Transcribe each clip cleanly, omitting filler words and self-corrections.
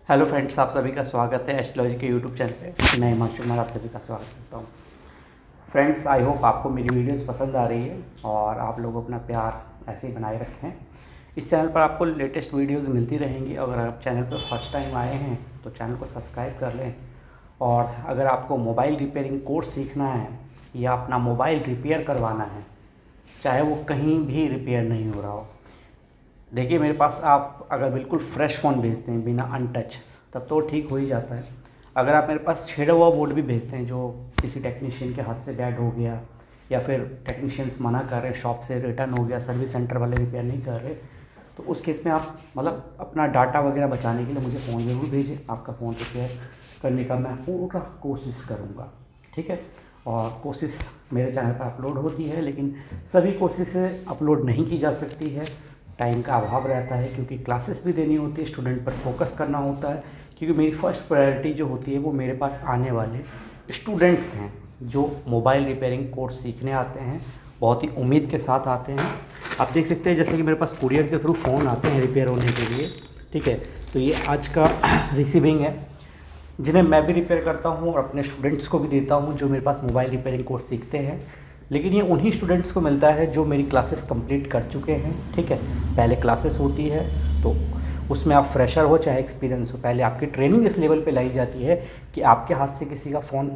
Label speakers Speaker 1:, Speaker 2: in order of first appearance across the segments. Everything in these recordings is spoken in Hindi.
Speaker 1: हेलो फ्रेंड्स, आप सभी का स्वागत है एस्ट्रोलॉजी के यूट्यूब चैनल पे। मैं हिमांशु कुमार आप सभी का स्वागत करता हूँ। फ्रेंड्स, आई होप आपको मेरी वीडियोस पसंद आ रही है और आप लोग अपना प्यार ऐसे ही बनाए रखें। इस चैनल पर आपको लेटेस्ट वीडियोस मिलती रहेंगी। अगर आप चैनल पर फर्स्ट टाइम आए हैं तो चैनल को सब्सक्राइब कर लें। और अगर आपको मोबाइल रिपेयरिंग कोर्स सीखना है या अपना मोबाइल रिपेयर करवाना है, चाहे वो कहीं भी रिपेयर नहीं हो रहा हो, देखिए मेरे पास आप अगर बिल्कुल फ्रेश फ़ोन भेजते हैं बिना अनटच, तब तो ठीक हो ही जाता है। अगर आप मेरे पास छेड़ा हुआ बोर्ड भी भेजते हैं जो किसी टेक्नीशियन के हाथ से डेड हो गया या फिर टेक्नीशियंस मना कर रहे हैं, शॉप से रिटर्न हो गया, सर्विस सेंटर वाले रिपेयर नहीं कर रहे, तो उस केस में आप मतलब अपना डाटा वगैरह बचाने के लिए मुझे फ़ोन ज़रूर भेजें। आपका फ़ोन रिपेयर करने का मैं पूरा कोशिश करूँगा, ठीक है। और कोशिश मेरे चैनल पर अपलोड होती है, लेकिन सभी कोशिशें अपलोड नहीं की जा सकती है। टाइम का अभाव रहता है क्योंकि क्लासेस भी देनी होती है, स्टूडेंट पर फोकस करना होता है। क्योंकि मेरी फर्स्ट प्रायोरिटी जो होती है वो मेरे पास आने वाले स्टूडेंट्स हैं जो मोबाइल रिपेयरिंग कोर्स सीखने आते हैं, बहुत ही उम्मीद के साथ आते हैं। आप देख सकते हैं जैसे कि मेरे पास कुरियर के थ्रू फ़ोन आते हैं रिपेयर होने के लिए, ठीक है। तो ये आज का रिसीविंग है, जिन्हें मैं भी रिपेयर करता हूँ और अपने स्टूडेंट्स को भी देता हूँ जो मेरे पास मोबाइल रिपेयरिंग कोर्स सीखते हैं। लेकिन ये उन्हीं स्टूडेंट्स को मिलता है जो मेरी क्लासेस कंप्लीट कर चुके हैं, ठीक है। पहले क्लासेस होती है तो उसमें आप फ्रेशर हो चाहे एक्सपीरियंस हो, पहले आपकी ट्रेनिंग इस लेवल पे लाई जाती है कि आपके हाथ से किसी का फ़ोन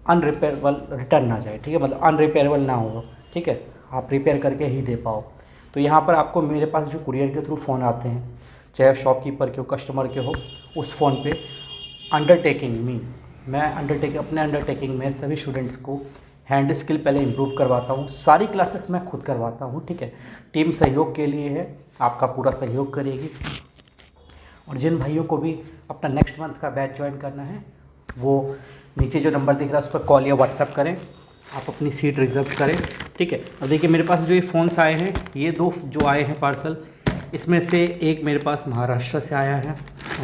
Speaker 1: अनरिपेयरेबल रिटर्न ना जाए, ठीक है, मतलब अनरिपेयरेबल ना हो, ठीक है, आप रिपेयर करके ही दे पाओ। तो यहाँ पर आपको मेरे पास जो कुरियर के थ्रू फ़ोन आते हैं, चाहे शॉपकीपर के हो, कस्टमर के हो, उस फ़ोन पे अंडरटेकिंग मैं अपने अंडरटेकिंग में सभी स्टूडेंट्स को हैंड स्किल पहले इम्प्रूव करवाता हूँ। सारी क्लासेस मैं खुद करवाता हूँ, ठीक है। टीम सहयोग के लिए है, आपका पूरा सहयोग करेगी। और जिन भाइयों को भी अपना नेक्स्ट मंथ का बैच ज्वाइन करना है वो नीचे जो नंबर दिख रहा है उस पर कॉल या व्हाट्सएप करें, आप अपनी सीट रिज़र्व करें, ठीक है। अब देखिए मेरे पास जो ये फ़ोन्स आए हैं, ये दो जो आए हैं पार्सल, इसमें से एक मेरे पास महाराष्ट्र से आया है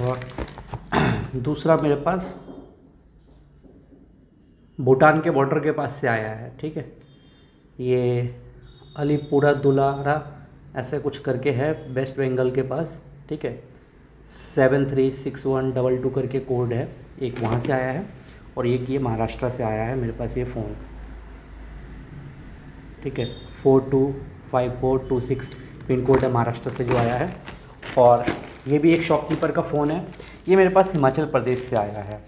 Speaker 1: और दूसरा मेरे पास भूटान के बॉर्डर के पास से आया है, ठीक है। ये अलीपुरा दुलारा ऐसे कुछ करके है, वेस्ट बंगाल के पास, ठीक है। 736122 करके कोड है, एक वहाँ से आया है और एक ये महाराष्ट्र से आया है मेरे पास ये फ़ोन, ठीक है। 425426 पिन कोड है महाराष्ट्र से जो आया है। और ये भी एक शॉपकीपर का फ़ोन है, ये मेरे पास हिमाचल प्रदेश से आया है,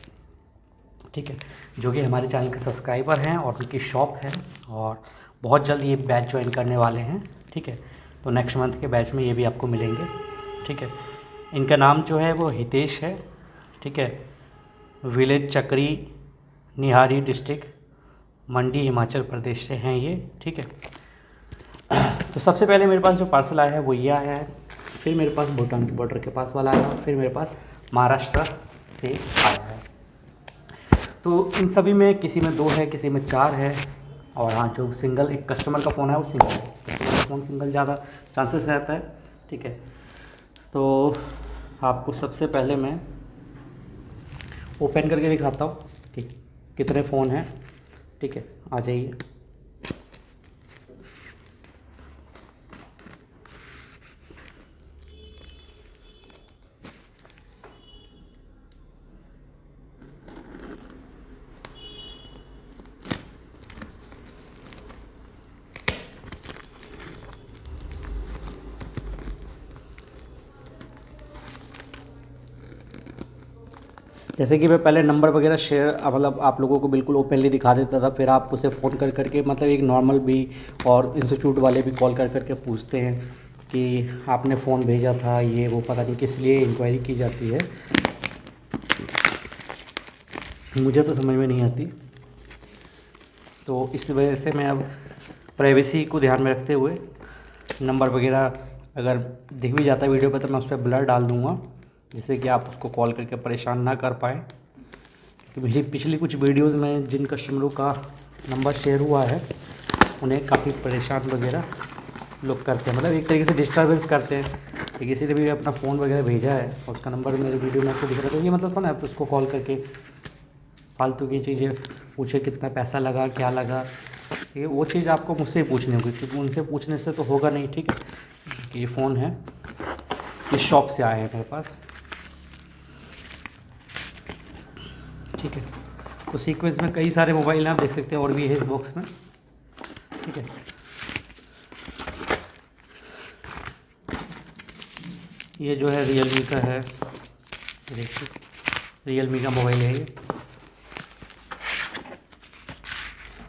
Speaker 1: ठीक है, जो कि हमारे चैनल के सब्सक्राइबर हैं और उनकी शॉप है और बहुत जल्द ये बैच ज्वाइन करने वाले हैं, ठीक है। तो नेक्स्ट मंथ के बैच में ये भी आपको मिलेंगे, ठीक है। इनका नाम जो है वो हितेश है, ठीक है। विलेज चक्री, निहारी डिस्ट्रिक्ट, मंडी, हिमाचल प्रदेश से हैं ये, ठीक है। तो सबसे पहले मेरे पास जो पार्सल आया है वो ये आया है, फिर मेरे पास भूटान के बॉर्डर के पास वाला आया है, फिर मेरे पास महाराष्ट्र से आया है। तो इन सभी में किसी में 2 है, किसी में 4 है। और हाँ, जो सिंगल एक कस्टमर का फ़ोन है वो सिंगल है, फ़ोन सिंगल ज़्यादा चांसेस रहता है, ठीक है। तो आपको सबसे पहले मैं ओपन करके दिखाता हूँ कि कितने फ़ोन हैं, ठीक है। आ जाइए। जैसे कि मैं पहले नंबर वगैरह शेयर मतलब आप लोगों को बिल्कुल ओपनली दिखा देता था, फिर आप उसे फ़ोन कर करके मतलब एक नॉर्मल भी और इंस्टीट्यूट वाले भी कॉल कर करके पूछते हैं कि आपने फ़ोन भेजा था, ये वो पता नहीं किस लिए इंक्वायरी की जाती है, मुझे तो समझ में नहीं आती। तो इस वजह से मैं अब प्राइवेसी को ध्यान में रखते हुए नंबर वगैरह अगर दिख भी जाता है वीडियो पर तो मैं उस पर ब्लर डाल दूँगा, जिससे कि आप उसको कॉल करके परेशान ना कर पाएँ। तो मेरी पिछली कुछ वीडियोज़ में जिन कस्टमरों का नंबर शेयर हुआ है उन्हें काफ़ी परेशान वगैरह लोग करते हैं, मतलब एक तरीके से डिस्टर्बेंस करते हैं कि किसी ने भी अपना फ़ोन वगैरह भेजा है और उसका नंबर मेरे वीडियो में आपको दिख रहा है, तो ये मतलब था ना आप उसको कॉल करके फालतू की चीज़ें पूछे, कितना पैसा लगा, क्या लगा, ये वो चीज़ आपको मुझसे ही पूछनी होगी क्योंकि उनसे पूछने से तो होगा नहीं, ठीक है। कि ये फ़ोन है, इस शॉप से आए हैं मेरे पास, ठीक है। तो सीक्वेंस में कई सारे मोबाइल हैं, आप देख सकते हैं, और भी है इस बॉक्स में, ठीक है। ये जो है रियलमी का है, देखिए रियलमी का मोबाइल है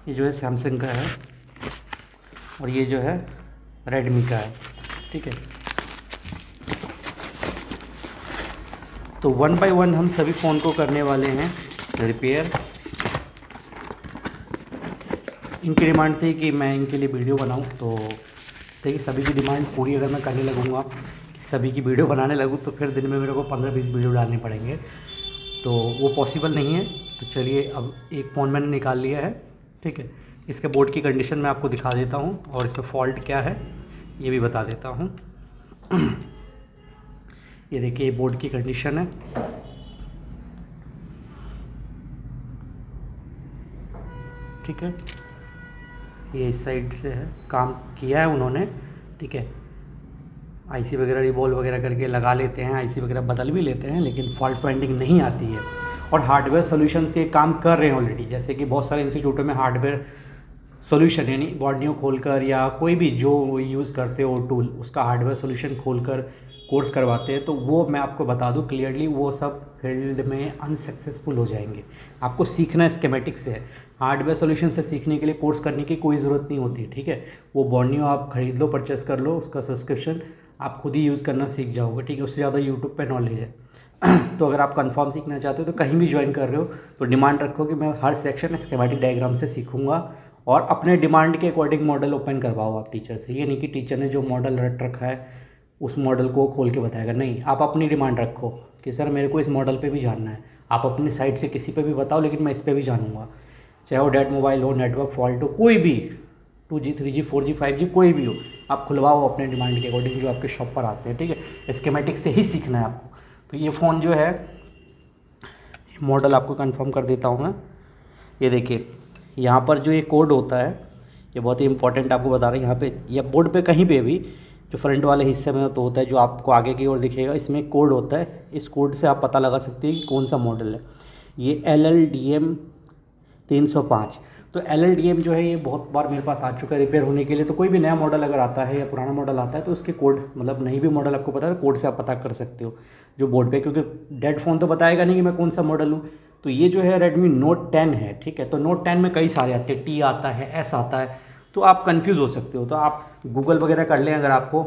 Speaker 1: ये जो है सैमसंग का है, और ये जो है रेडमी का है, ठीक है। तो वन बाय वन हम सभी फ़ोन को करने वाले हैं रिपेयर। इनकी डिमांड थी कि मैं इनके लिए वीडियो बनाऊं, तो देखिए सभी की डिमांड पूरी अगर मैं करने लगूँगा, सभी की वीडियो बनाने लगूँ, तो फिर दिन में मेरे को 15-20 वीडियो डालने पड़ेंगे, तो वो पॉसिबल नहीं है। तो चलिए अब एक फ़ोन मैंने निकाल लिया है, ठीक है। इसके बोर्ड की कंडीशन मैं आपको दिखा देता हूँ, और इसमें फ़ॉल्ट क्या है ये भी बता देता हूँ। ये देखिए बोर्ड की कंडीशन है, ठीक है। ये इस साइड से है, काम किया है उन्होंने, ठीक है। आईसी वगैरह रिवॉल्व वगैरह करके लगा लेते हैं, आईसी वगैरह बदल भी लेते हैं, लेकिन फॉल्ट फाइंडिंग नहीं आती है। और हार्डवेयर सॉल्यूशन से काम कर रहे हैं ऑलरेडी, जैसे कि बहुत सारे इंस्टीट्यूटों में हार्डवेयर सॉल्यूशन यानी बॉर्नियो खोलकर या कोई भी जो यूज़ करते हो टूल, उसका हार्डवेयर सॉल्यूशन खोलकर कोर्स करवाते हैं। तो वो मैं आपको बता दूं क्लियरली, वो सब फील्ड में अनसक्सेसफुल हो जाएंगे। आपको सीखना स्कीमेटिक से है, हार्डवेयर सॉल्यूशन से सीखने के लिए कोर्स करने की कोई ज़रूरत नहीं होती, ठीक है। वो बॉर्नियो आप खरीद लो, परचेस कर लो, उसका सब्सक्रिप्शन आप खुद ही यूज़ करना सीख जाओगे, ठीक है। उससे ज़्यादा यूट्यूब पे नॉलेज है। तो अगर आप कंफर्म सीखना चाहते हो तो कहीं भी ज्वाइन कर रहे हो तो डिमांड रखो कि मैं हर सेक्शन स्कीमेटिक डायग्राम से सीखूंगा, और अपने डिमांड के अकॉर्डिंग मॉडल ओपन करवाओ आप टीचर से। ये नहीं कि टीचर ने जो मॉडल रट रखा है उस मॉडल को खोल के बताएगा, नहीं, आप अपनी डिमांड रखो कि सर मेरे को इस मॉडल पे भी जानना है। आप अपनी साइट से किसी पे भी बताओ, लेकिन मैं इस पे भी जानूंगा, चाहे वो डेड मोबाइल हो, नेटवर्क फॉल्ट हो, कोई भी 2G 3G 4G 5G कोई भी हो, आप खुलवाओ अपने डिमांड के अकॉर्डिंग जो आपके शॉप पर आते हैं, ठीक है। स्कीमेटिक से ही सीखना है आपको। तो ये फ़ोन जो है, मॉडल आपको कंफर्म कर देता हूँ मैं। ये देखिए यहाँ पर जो ये कोड होता है, ये बहुत ही इंपॉर्टेंट आपको बता रहे हैं। यहाँ पे या बोर्ड पे कहीं पे भी जो फ्रंट वाले हिस्से में तो होता है, जो आपको आगे की ओर दिखेगा, इसमें कोड होता है। इस कोड से आप पता लगा सकते हैं कि कौन सा मॉडल है। ये LLDM 305। तो LLDM जो है ये बहुत बार मेरे पास आ चुका है रिपेयर होने के लिए। तो कोई भी नया मॉडल अगर आता है या पुराना मॉडल आता है तो उसके कोड, मतलब नहीं भी मॉडल आपको पता है, कोड से आप पता कर सकते हो जो बोर्ड पे, क्योंकि डेड फ़ोन तो बताएगा नहीं कि मैं कौन सा मॉडल हूँ। तो ये जो है Redmi Note 10 है, ठीक है। तो Note 10 में कई सारे आते हैं, T आता है, S आता है, तो आप कंफ्यूज हो सकते हो। तो आप गूगल वगैरह कर लें अगर आपको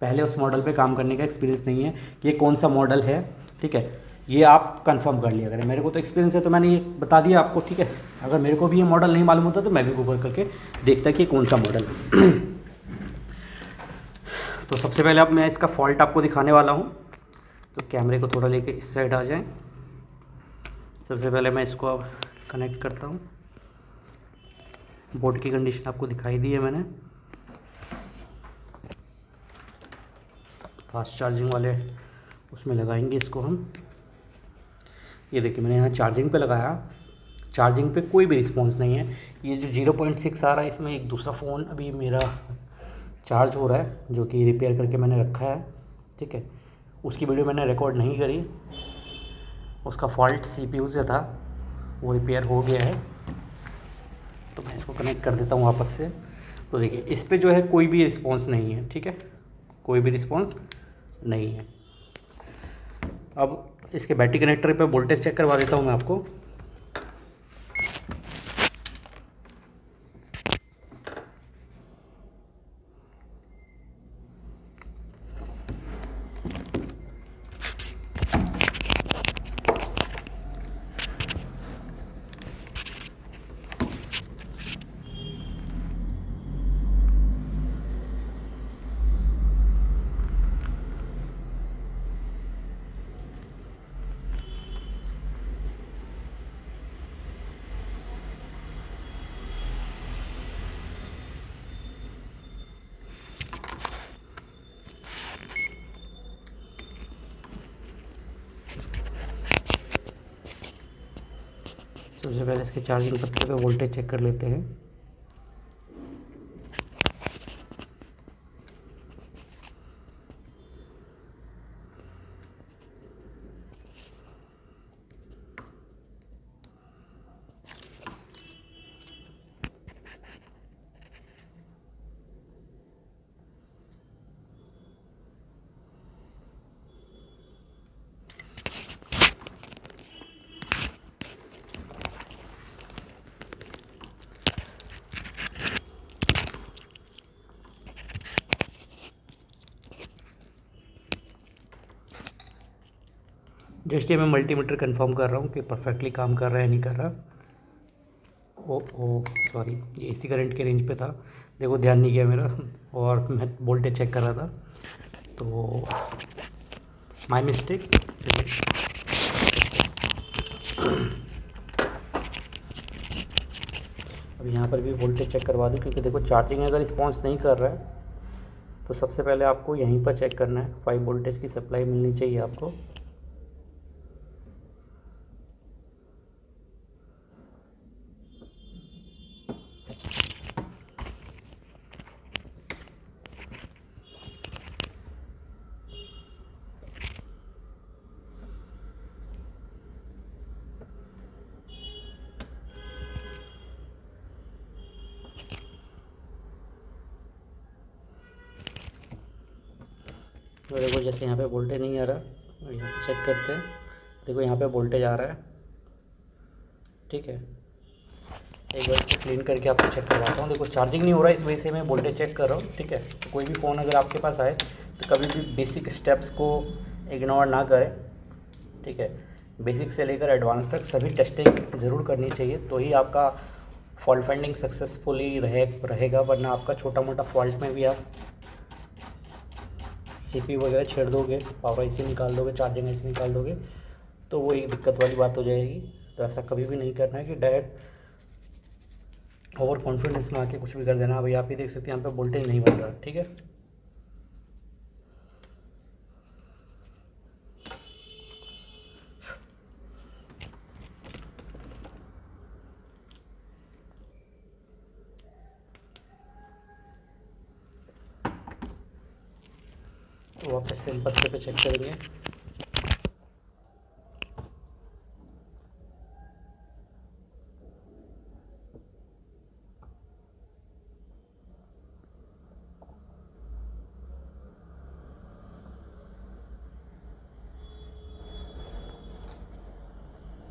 Speaker 1: पहले उस मॉडल पे काम करने का एक्सपीरियंस नहीं है कि ये कौन सा मॉडल है, ठीक है। ये आप कंफर्म कर लिया करें। मेरे को तो एक्सपीरियंस है तो मैंने ये बता दिया आपको, ठीक है। अगर मेरे को भी ये मॉडल नहीं मालूम होता तो मैं भी गूगल करके देखता कि कौन सा मॉडल है। तो सबसे पहले अब मैं इसका फॉल्ट आपको दिखाने वाला हूँ। तो कैमरे को थोड़ा लेके इस साइड आ जाएं। सबसे पहले मैं इसको अब कनेक्ट करता हूँ। बोर्ड की कंडीशन आपको दिखाई दी है मैंने। फास्ट चार्जिंग वाले उसमें लगाएंगे इसको हम। ये देखिए मैंने यहाँ चार्जिंग पे लगाया, चार्जिंग पे कोई भी रिस्पॉन्स नहीं है। ये जो 0.6 आ रहा है, इसमें एक दूसरा फ़ोन अभी मेरा चार्ज हो रहा है, जो कि रिपेयर करके मैंने रखा है, ठीक है। उसकी वीडियो मैंने रिकॉर्ड नहीं करी, उसका फॉल्ट CPU से था, वो रिपेयर हो गया है। तो मैं इसको कनेक्ट कर देता हूँ वापस से। तो देखिए इस पर जो है कोई भी रिस्पॉन्स नहीं है, ठीक है, कोई भी रिस्पॉन्स नहीं है। अब इसके बैटरी कनेक्टर पे वोल्टेज चेक करवा देता हूँ मैं आपको। सबसे पहले इसके चार्जिंग पत्ते पे वोल्टेज चेक कर लेते हैं। जस्ट ये मैं मल्टीमीटर कंफर्म कर रहा हूँ कि परफेक्टली काम कर रहा है नहीं कर रहा। ओ सॉरी, ये एसी करंट के रेंज पे था, देखो ध्यान नहीं किया मेरा, और मैं वोल्टेज चेक कर रहा था, तो माय मिस्टेक। अब यहाँ पर भी वोल्टेज चेक करवा दूँ, क्योंकि देखो चार्जिंग अगर रिस्पॉन्स नहीं कर रहा है तो सबसे पहले आपको यहीं पर चेक करना है। 5 वोल्टेज की सप्लाई मिलनी चाहिए आपको। तो देखो जैसे यहाँ पे वोल्टेज नहीं आ रहा, और यहाँ पे चेक करते हैं, देखो यहाँ पे वोल्टेज आ रहा है, ठीक है। एक बार इसको क्लीन करके आपको चेक करवाता हूँ। देखो चार्जिंग नहीं हो रहा है, इस वजह से मैं वोल्टेज चेक कर रहा हूँ, ठीक है। तो कोई भी फ़ोन अगर आपके पास आए तो कभी भी बेसिक स्टेप्स को इग्नोर ना करें, ठीक है। बेसिक से लेकर एडवांस तक सभी टेस्टिंग ज़रूर करनी चाहिए, तो ही आपका फॉल्ट फाइंडिंग सक्सेसफुली रहेगा। वरना आपका छोटा मोटा फॉल्ट में भी आप सीपीयू वगैरह छेड़ दोगे, पावर आईसी निकाल दोगे, चार्जिंग आईसी निकाल दोगे, तो वो एक दिक्कत वाली बात हो जाएगी। तो ऐसा कभी भी नहीं करना है कि डायरेक्ट ओवर कॉन्फिडेंस में आके कुछ भी कर देना। अभी आप ही देख सकते हैं यहाँ पे वोल्टेज नहीं बन रहा, ठीक है। तो वापस से पत्ते पे चेक करेंगे।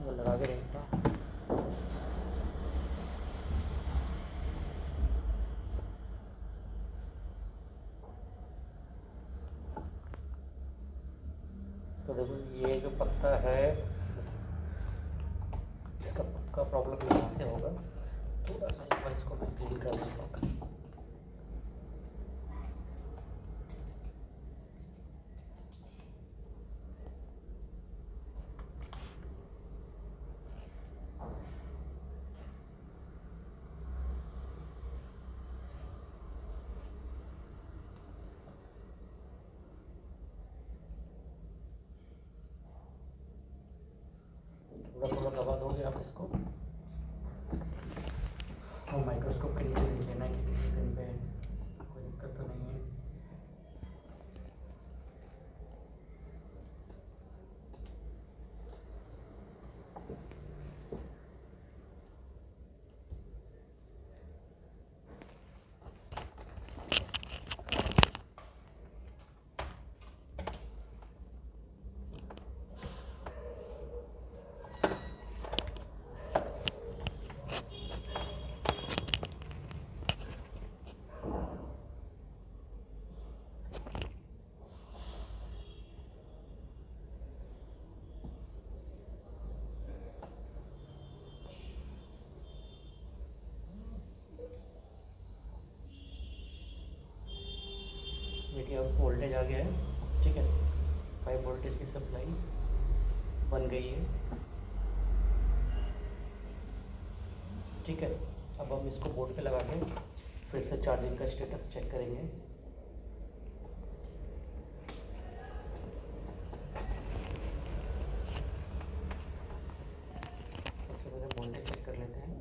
Speaker 1: लगा के देखता हूँ। तो देखो ये जो पत्ता है इसका पक्का प्रॉब्लम यहाँ से होगा। थोड़ा सा एक बार इसको मैं क्लीन कर देता हूँ। थोड़ा थोड़ा दबा दोगे आप इसको, और माइक्रोस्कोप के नीचे देख लेना कि किसी पिन पे कोई दिक्कत तो नहीं है। देखिए अब वोल्टेज आ गया है, ठीक है। 5 वोल्टेज की सप्लाई बन गई है, ठीक है। अब हम इसको बोर्ड पे लगा के फिर से चार्जिंग का स्टेटस चेक करेंगे। सबसे पहले वोल्टेज चेक कर लेते हैं।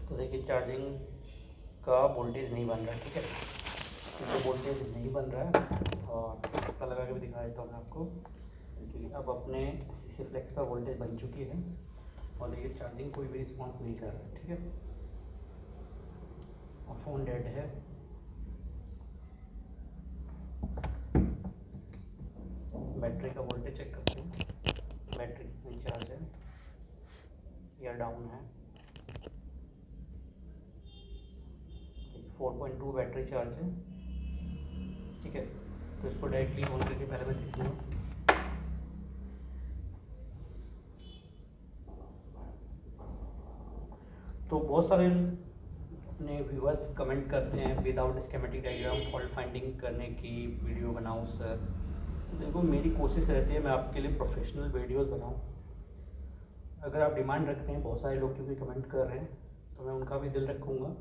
Speaker 1: तो देखिए चार्जिंग का वोल्टेज नहीं बन रहा है, ठीक है। तो वोल्टेज नहीं बन रहा है, और पता लगा के भी दिखा देता हूँ मैं आपको कि अब अपने सीसी फ्लेक्स का वोल्टेज बन चुकी है, और देखिए चार्जिंग कोई भी रिस्पॉन्स नहीं कर रहा है, ठीक है। और फ़ोन डेड है। बैटरी का वोल्टेज चेक करते हैं, बैटरी कितनी चार्ज है। डाउन है। 4.2 बैटरी चार्ज है, ठीक है। तो इसको डायरेक्टली ऑन करके पहले मैं देखूँगा। तो बहुत सारे अपने व्यूअर्स कमेंट करते हैं without schematic diagram fault finding करने की वीडियो बनाऊं सर। तो देखो, मेरी कोशिश रहती है मैं आपके लिए प्रोफेशनल वीडियोस बनाऊं। अगर आप डिमांड रखते हैं, बहुत सारे लोग क्योंकि कमेंट कर रहे हैं, तो मैं उनका भी दिल रखूँगा।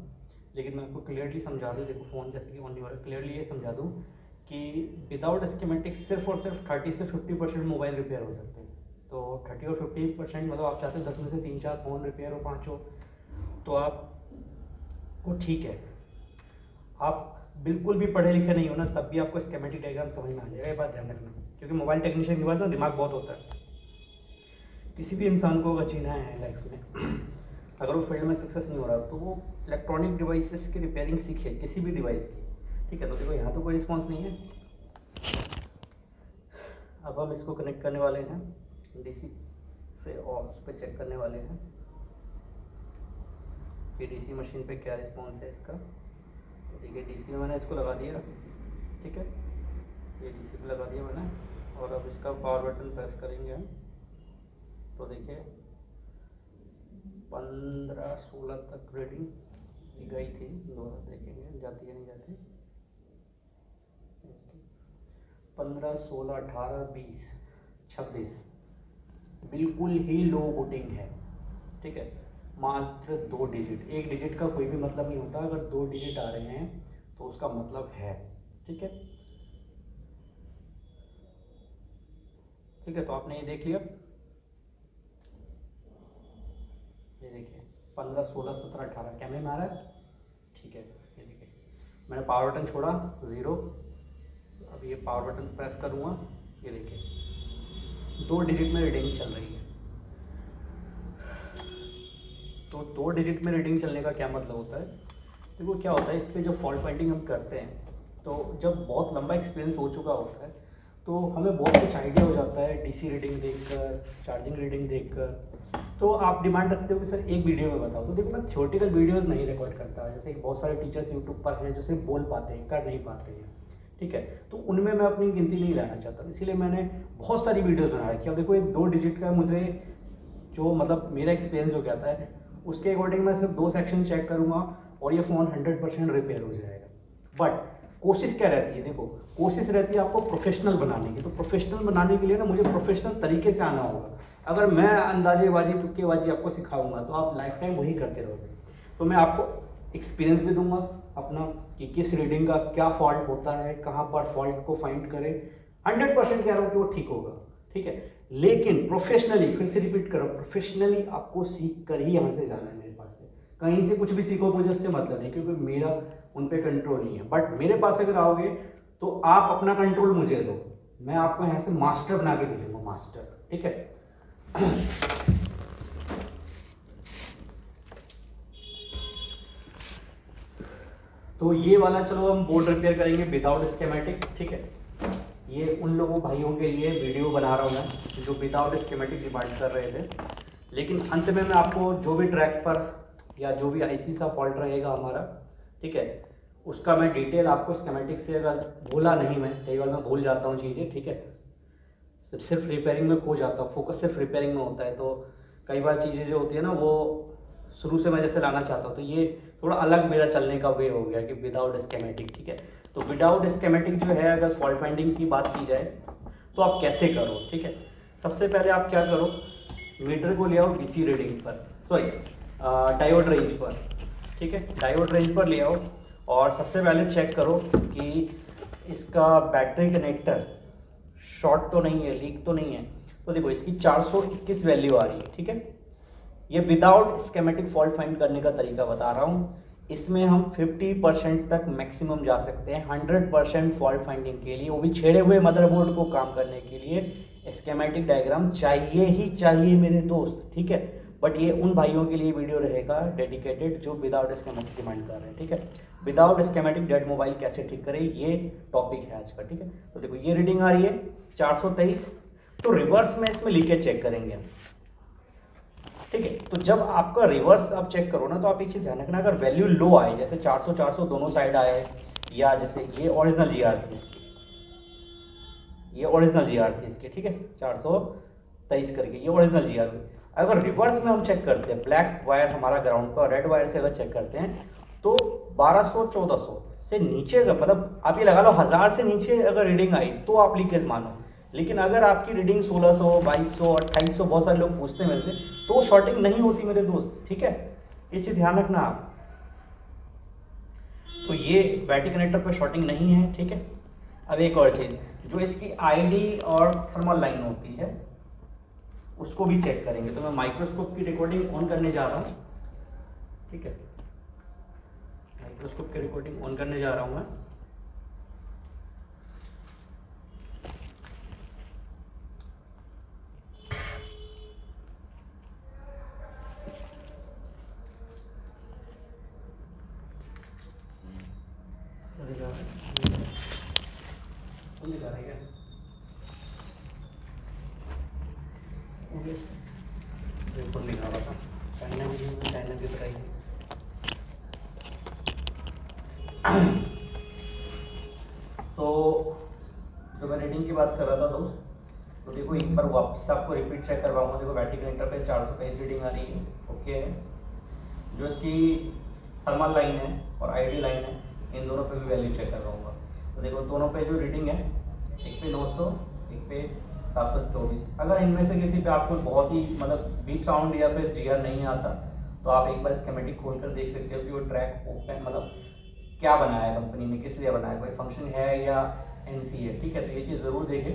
Speaker 1: लेकिन मैं आपको क्लियरली समझा दूँ, देखो फ़ोन जैसे कि ऑन नहीं हो रहा, क्लियरली ये समझा दूँ कि विदाउट स्कीमेटिक सिर्फ और सिर्फ 30 से 50% मोबाइल रिपेयर हो सकते हैं। तो 30 और 50% मतलब आप चाहते हैं 10 में से 3-4 फ़ोन रिपेयर हो, 5 हो, तो आप वो ठीक है। आप बिल्कुल भी पढ़े लिखे नहीं हो ना, तब भी आपको स्कीमेटिक डायग्राम समझ में आ जाएगा, ये बात ध्यान रखना। क्योंकि मोबाइल टेक्नीशियन के बाद ना दिमाग बहुत होता है। किसी भी इंसान को अगर जीना है लाइफ में, अगर वो फील्ड में सक्सेस नहीं हो रहा, तो वो इलेक्ट्रॉनिक डिवाइसेस की रिपेयरिंग सीखे, किसी भी डिवाइस की, ठीक है। तो देखो, यहाँ तो कोई रिस्पॉन्स नहीं है। अब हम इसको कनेक्ट करने वाले हैं डीसी से और उस पर चेक करने वाले हैं कि डीसी मशीन पे क्या रिस्पॉन्स है इसका। तो देखिए, डीसी में मैंने इसको लगा दिया, ठीक है। ये डीसी पे लगा दिया मैंने, और अब इसका पावर बटन प्रेस करेंगे हम, तो देखिए 15-16 तक रीडिंग गई थी। दोबारा देखेंगे जाती है नहीं जाती। 15, 16, 18, 20, 26 बिल्कुल ही लो बूटिंग है, ठीक है। मात्र 2 डिजिट, 1 डिजिट का कोई भी मतलब नहीं होता। अगर 2 डिजिट आ रहे हैं तो उसका मतलब है, ठीक है। ठीक है, तो आपने ये देख लिया, ये देखिए 15, 16, 17, 18 कैमरे में आ रहा है, ठीक है। ये देखिए, मैंने पावर बटन छोड़ा 0, अब ये पावर बटन प्रेस करूँगा, ये देखिए 2 डिजिट में रीडिंग चल रही है। तो 2 डिजिट में रीडिंग चलने का क्या मतलब होता है? देखो क्या होता है, इस पर जो फॉल्ट फाइंडिंग हम करते हैं, तो जब बहुत लंबा एक्सपीरियंस हो चुका होता है तो हमें बहुत कुछ आइडिया हो जाता है डीसी रीडिंग देखकर, चार्जिंग रीडिंग देखकर। तो आप डिमांड रखते हो कि सर एक वीडियो में बताओ। तो देखो, मैं थ्योरेटिकल वीडियोस नहीं रिकॉर्ड करता, जैसे कि बहुत सारे टीचर्स यूट्यूब पर हैं जो सिर्फ बोल पाते हैं, कर नहीं पाते हैं, ठीक है। तो उनमें मैं अपनी गिनती नहीं लाना चाहता, इसीलिए मैंने बहुत सारी वीडियोज़ बना रखी है। अब देखो, ये 2 डिजिट का मुझे जो मतलब मेरा एक्सपीरियंस हो गया था, उसके अकॉर्डिंग मैं सिर्फ 2 सेक्शन चेक करूँगा और ये फ़ोन 100% रिपेयर हो जाएगा। बट कोशिश क्या रहती है, देखो कोशिश रहती है आपको प्रोफेशनल बनाने की। तो प्रोफेशनल बनाने के लिए ना मुझे प्रोफेशनल तरीके से आना होगा। अगर मैं अंदाजेबाजी तुक्केबाजी आपको सिखाऊंगा तो आप लाइफ टाइम वही करते रहोगे। तो मैं आपको एक्सपीरियंस भी दूंगा अपना कि किस रीडिंग का क्या फॉल्ट होता है, कहाँ पर फॉल्ट को फाइंड करें। 100% कह रहा हूँ कि वो ठीक होगा, ठीक है। लेकिन प्रोफेशनली, फिर से रिपीट करो, प्रोफेशनली आपको सीख कर ही यहाँ से जाना है। मेरे पास से कहीं से कुछ भी सीखो, मुझे उससे मतलब नहीं, क्योंकि मेरा उन पे कंट्रोल नहीं है। बट मेरे पास अगर आओगे तो आप अपना कंट्रोल मुझे दो, मैं आपको यहाँ से मास्टर बना के भेजूंगा, मास्टर, ठीक है। तो ये वाला चलो हम बोर्ड रिपेयर करेंगे विदाउट स्कीमेटिक, ठीक है। ये उन लोगों भाइयों के लिए वीडियो बना रहा हूँ मैं जो विदाउट स्कीमेटिक डिमांड कर रहे थे। लेकिन अंत में मैं आपको जो भी ट्रैक पर या जो भी आईसी सा फॉल्ट रहेगा हमारा, ठीक है, उसका मैं डिटेल आपको स्कीमेटिक से, अगर भूला नहीं, मैं कई बार मैं भूल जाता हूँ चीज़ें, ठीक है। सिर्फ रिपेयरिंग में खो जाता हूँ, फोकस सिर्फ रिपेयरिंग में होता है। तो कई बार चीज़ें जो होती है ना, वो शुरू से मैं जैसे लाना चाहता हूँ, तो ये थोड़ा अलग मेरा चलने का वे हो गया कि विदाउट स्कीमेटिक, ठीक है। तो विदाउट स्कीमेटिक जो है, अगर फॉल्ट फाइंडिंग की बात की जाए तो आप कैसे करो, ठीक है। सबसे पहले आप क्या करो, मीटर को ले आओ डीसी रीडिंग पर, सॉरी डायोड रेंज पर, ठीक है। डायोड रेंज पर ले आओ और सबसे पहले चेक करो कि इसका बैटरी कनेक्टर शॉर्ट तो नहीं है, लीक तो नहीं है। तो देखो, इसकी 421 वैल्यू आ रही है, ठीक है। ये विदाउट स्कीमेटिक फॉल्ट फाइंड करने का तरीका बता रहा हूँ। इसमें हम 50% तक मैक्सिमम जा सकते हैं 100% फॉल्ट फाइंडिंग के लिए, वो भी छेड़े हुए मदरबोर्ड को काम करने के लिए स्कीमेटिक डायग्राम चाहिए ही चाहिए मेरे दोस्त, ठीक है। बट ये उन भाइयों के लिए वीडियो रहेगा डेडिकेटेड जो विदाउट स्कीमेटिक डिमांड कर रहे हैं, ठीक है। विदाउट स्कीमेटिक डेड मोबाइल कैसे ठीक करें, ये टॉपिक है आज का, ठीक है। तो देखो, ये रीडिंग आ रही है 423। तो रिवर्स में इसमें लीकेज चेक करेंगे, ठीक ठीक है। तो जब आपका रिवर्स आप चेक करो ना, तो आप एक चीज़ ध्यान रखना, अगर वैल्यू लो आए, जैसे 400 400 दोनों साइड आए, या जैसे ये ओरिजिनल जी आर थी इसकी, ये ओरिजिनल जी आर थी इसकी, ठीक है, 423 करके ये ओरिजिनल जी आर हुई। अगर रिवर्स में हम चेक करते हैं, ब्लैक वायर हमारा ग्राउंड पर, रेड वायर से अगर चेक करते हैं, तो 1200 1400 से नीचे अगर, मतलब आप ये लगा लो 1000 से नीचे अगर रीडिंग आई तो आप लीकेज मानो। लेकिन अगर आपकी रीडिंग 1600 2200 2800, बहुत सारे लोग पूछते हैं मेरे से, तो शॉर्टिंग नहीं होती मेरे दोस्त, ठीक है, ये चीज़ ध्यान रखना आप। तो ये बैटरी कनेक्टर पर शॉर्टिंग नहीं है, ठीक है। अब एक और चीज़, जो इसकी आईडी और थर्मल लाइन होती है उसको भी चेक करेंगे। तो मैं माइक्रोस्कोप की रिकॉर्डिंग ऑन करने जा रहा हूँ, ठीक है, माइक्रोस्कोप की रिकॉर्डिंग ऑन करने जा रहा हूँ मैं। तो जो मैं रीडिंग की बात कर रहा था दोस्त, तो देखो एक बार वापस आपको रिपीट चेक करवाऊंगा। देखो बैटरी कनेक्टर पे 423 रीडिंग आ रही है, ओके है। जो इसकी थर्मल लाइन है और आईडी लाइन है, इन दोनों पे भी वैल्यू चेक करवाऊंगा। तो देखो दोनों पे जो रीडिंग है, एक पे 900, एक पे 724। अगर इनमें से किसी पे आपको बहुत ही मतलब बीप साउंड या फिर जीआर नहीं आता, तो आप एक बार स्कीमेटिक खोल कर देख सकते हो कि वो ट्रैक ओपन मतलब क्या बनाया है कंपनी ने, किस लिए बनाया है, कोई फंक्शन है या एनसी है, ठीक है। तो ये चीज़ ज़रूर देखें,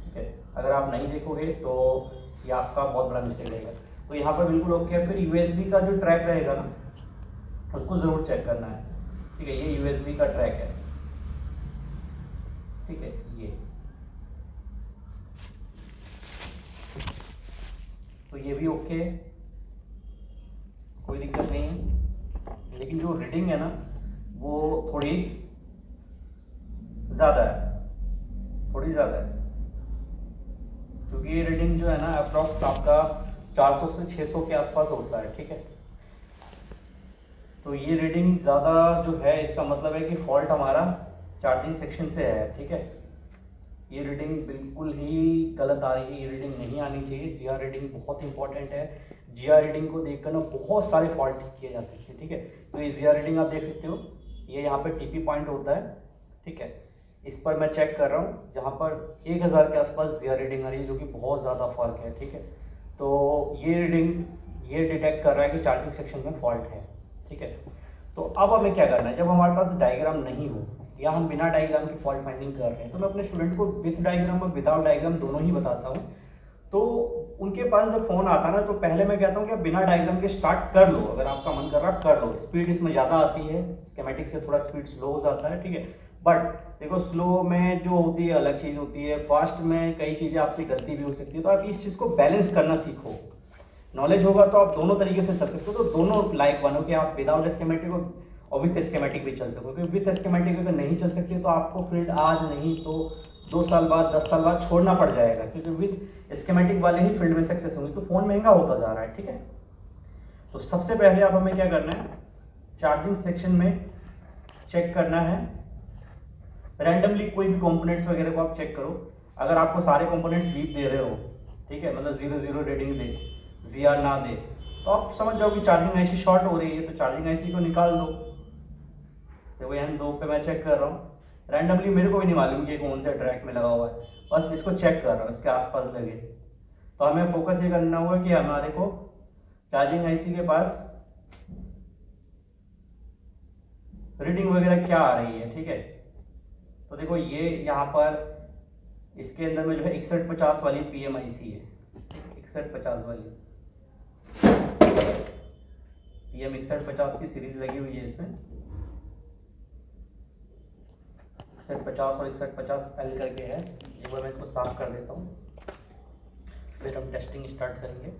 Speaker 1: ठीक है। अगर आप नहीं देखोगे तो ये आपका बहुत बड़ा मिस्टेक रहेगा। तो यहाँ पर बिल्कुल ओके है। फिर यूएसबी का जो ट्रैक रहेगा ना, उसको ज़रूर चेक करना है, ठीक है। ये यूएसबी का ट्रैक है, ठीक है, ये तो ये भी ओके है, कोई दिक्कत नहीं है। लेकिन जो रीडिंग है ना, वो थोड़ी ज़्यादा है, थोड़ी ज़्यादा है, क्योंकि ये रीडिंग जो है ना अप्रॉक्स आपका 400 से 600 के आसपास होता है, ठीक है। तो ये रीडिंग ज़्यादा जो है, इसका मतलब है कि फॉल्ट हमारा चार्जिंग सेक्शन से है, ठीक है। ये रीडिंग बिल्कुल ही गलत आ रही है, ये रीडिंग नहीं आनी चाहिए। जीआर रीडिंग बहुत इंपॉर्टेंट है। जीआर रीडिंग को देखकर ना बहुत सारे फॉल्ट ठीक किए जा सकते हैं, ठीक है। तो ये जीआर रीडिंग आप देख सकते हो, ये यहाँ पे टीपी पॉइंट होता है, ठीक है। इस पर मैं चेक कर रहा हूँ, जहाँ पर 1000 के आसपास जीआर रीडिंग आ रही है, जो कि बहुत ज़्यादा फर्क है, ठीक है। तो ये रीडिंग ये डिटेक्ट कर रहा है कि चार्जिंग सेक्शन में फॉल्ट है, ठीक है। तो अब हमें क्या करना है, जब हमारे पास डायग्राम नहीं हो या हम बिना डायग्राम की फॉल्ट फाइंडिंग कर रहे हैं, तो मैं अपने स्टूडेंट को विद डायग्राम और विदाउट डायग्राम दोनों ही बताता हूँ। तो उनके पास जब फ़ोन आता है ना, तो पहले मैं कहता हूँ कि आप बिना डायग्राम के स्टार्ट कर लो, अगर आपका मन कर रहा कर लो। स्पीड इसमें ज़्यादा आती है, स्कीमेटिक से थोड़ा स्पीड स्लो हो जाता है, ठीक है। बट देखो स्लो में जो होती है अलग चीज़ होती है, फास्ट में कई चीज़ें आपसे गलती भी हो सकती है। तो आप इस चीज़ को बैलेंस करना सीखो। नॉलेज होगा तो आप दोनों तरीके से चल सकते हो। तो दोनों लाइक बनो कि आप विदाउट स्कीमेटिक और विथ स्कीमेटिक भी चल सको, क्योंकि विथ स्कीमेटिक अगर नहीं चल सकते तो आपको फील्ड आज नहीं तो 2 साल बाद 10 साल बाद छोड़ना पड़ जाएगा, क्योंकि विथ स्कीमेटिक वाले ही फील्ड में सक्सेस होंगे। तो फ़ोन महंगा होता जा रहा है, ठीक है। तो सबसे पहले आप हमें क्या करना है, चार्जिंग सेक्शन में चेक करना है रैंडमली कोई भी कंपोनेंट्स वगैरह को आप चेक करो। अगर आपको सारे कंपोनेंट्स वीक दे रहे हो, ठीक है, मतलब 0 रेटिंग दे, जीआर ना दे, तो आप समझ जाओ कि चार्जिंग आईसी शॉर्ट हो रही है। तो चार्जिंग आईसी को निकाल दो। देखो यहाँ 2 पे मैं चेक कर रहा हूँ रैंडमली, मेरे को भी नहीं मालूम कि कौन से ट्रैक में लगा हुआ है, बस इसको चेक कर रहा हूँ इसके आसपास लगे। तो हमें फोकस ये करना होगा कि हमारे को चार्जिंग आईसी के पास रीडिंग वगैरह क्या आ रही है, ठीक है। तो देखो ये यहाँ पर इसके अंदर में जो है 6150 वाली PMIC है, 6150 वाली PM 6150 की सीरीज लगी हुई है इसमें। 6150 और 6150L करके है। एक बार मैं इसको साफ कर देता हूँ, फिर हम टेस्टिंग स्टार्ट करेंगे।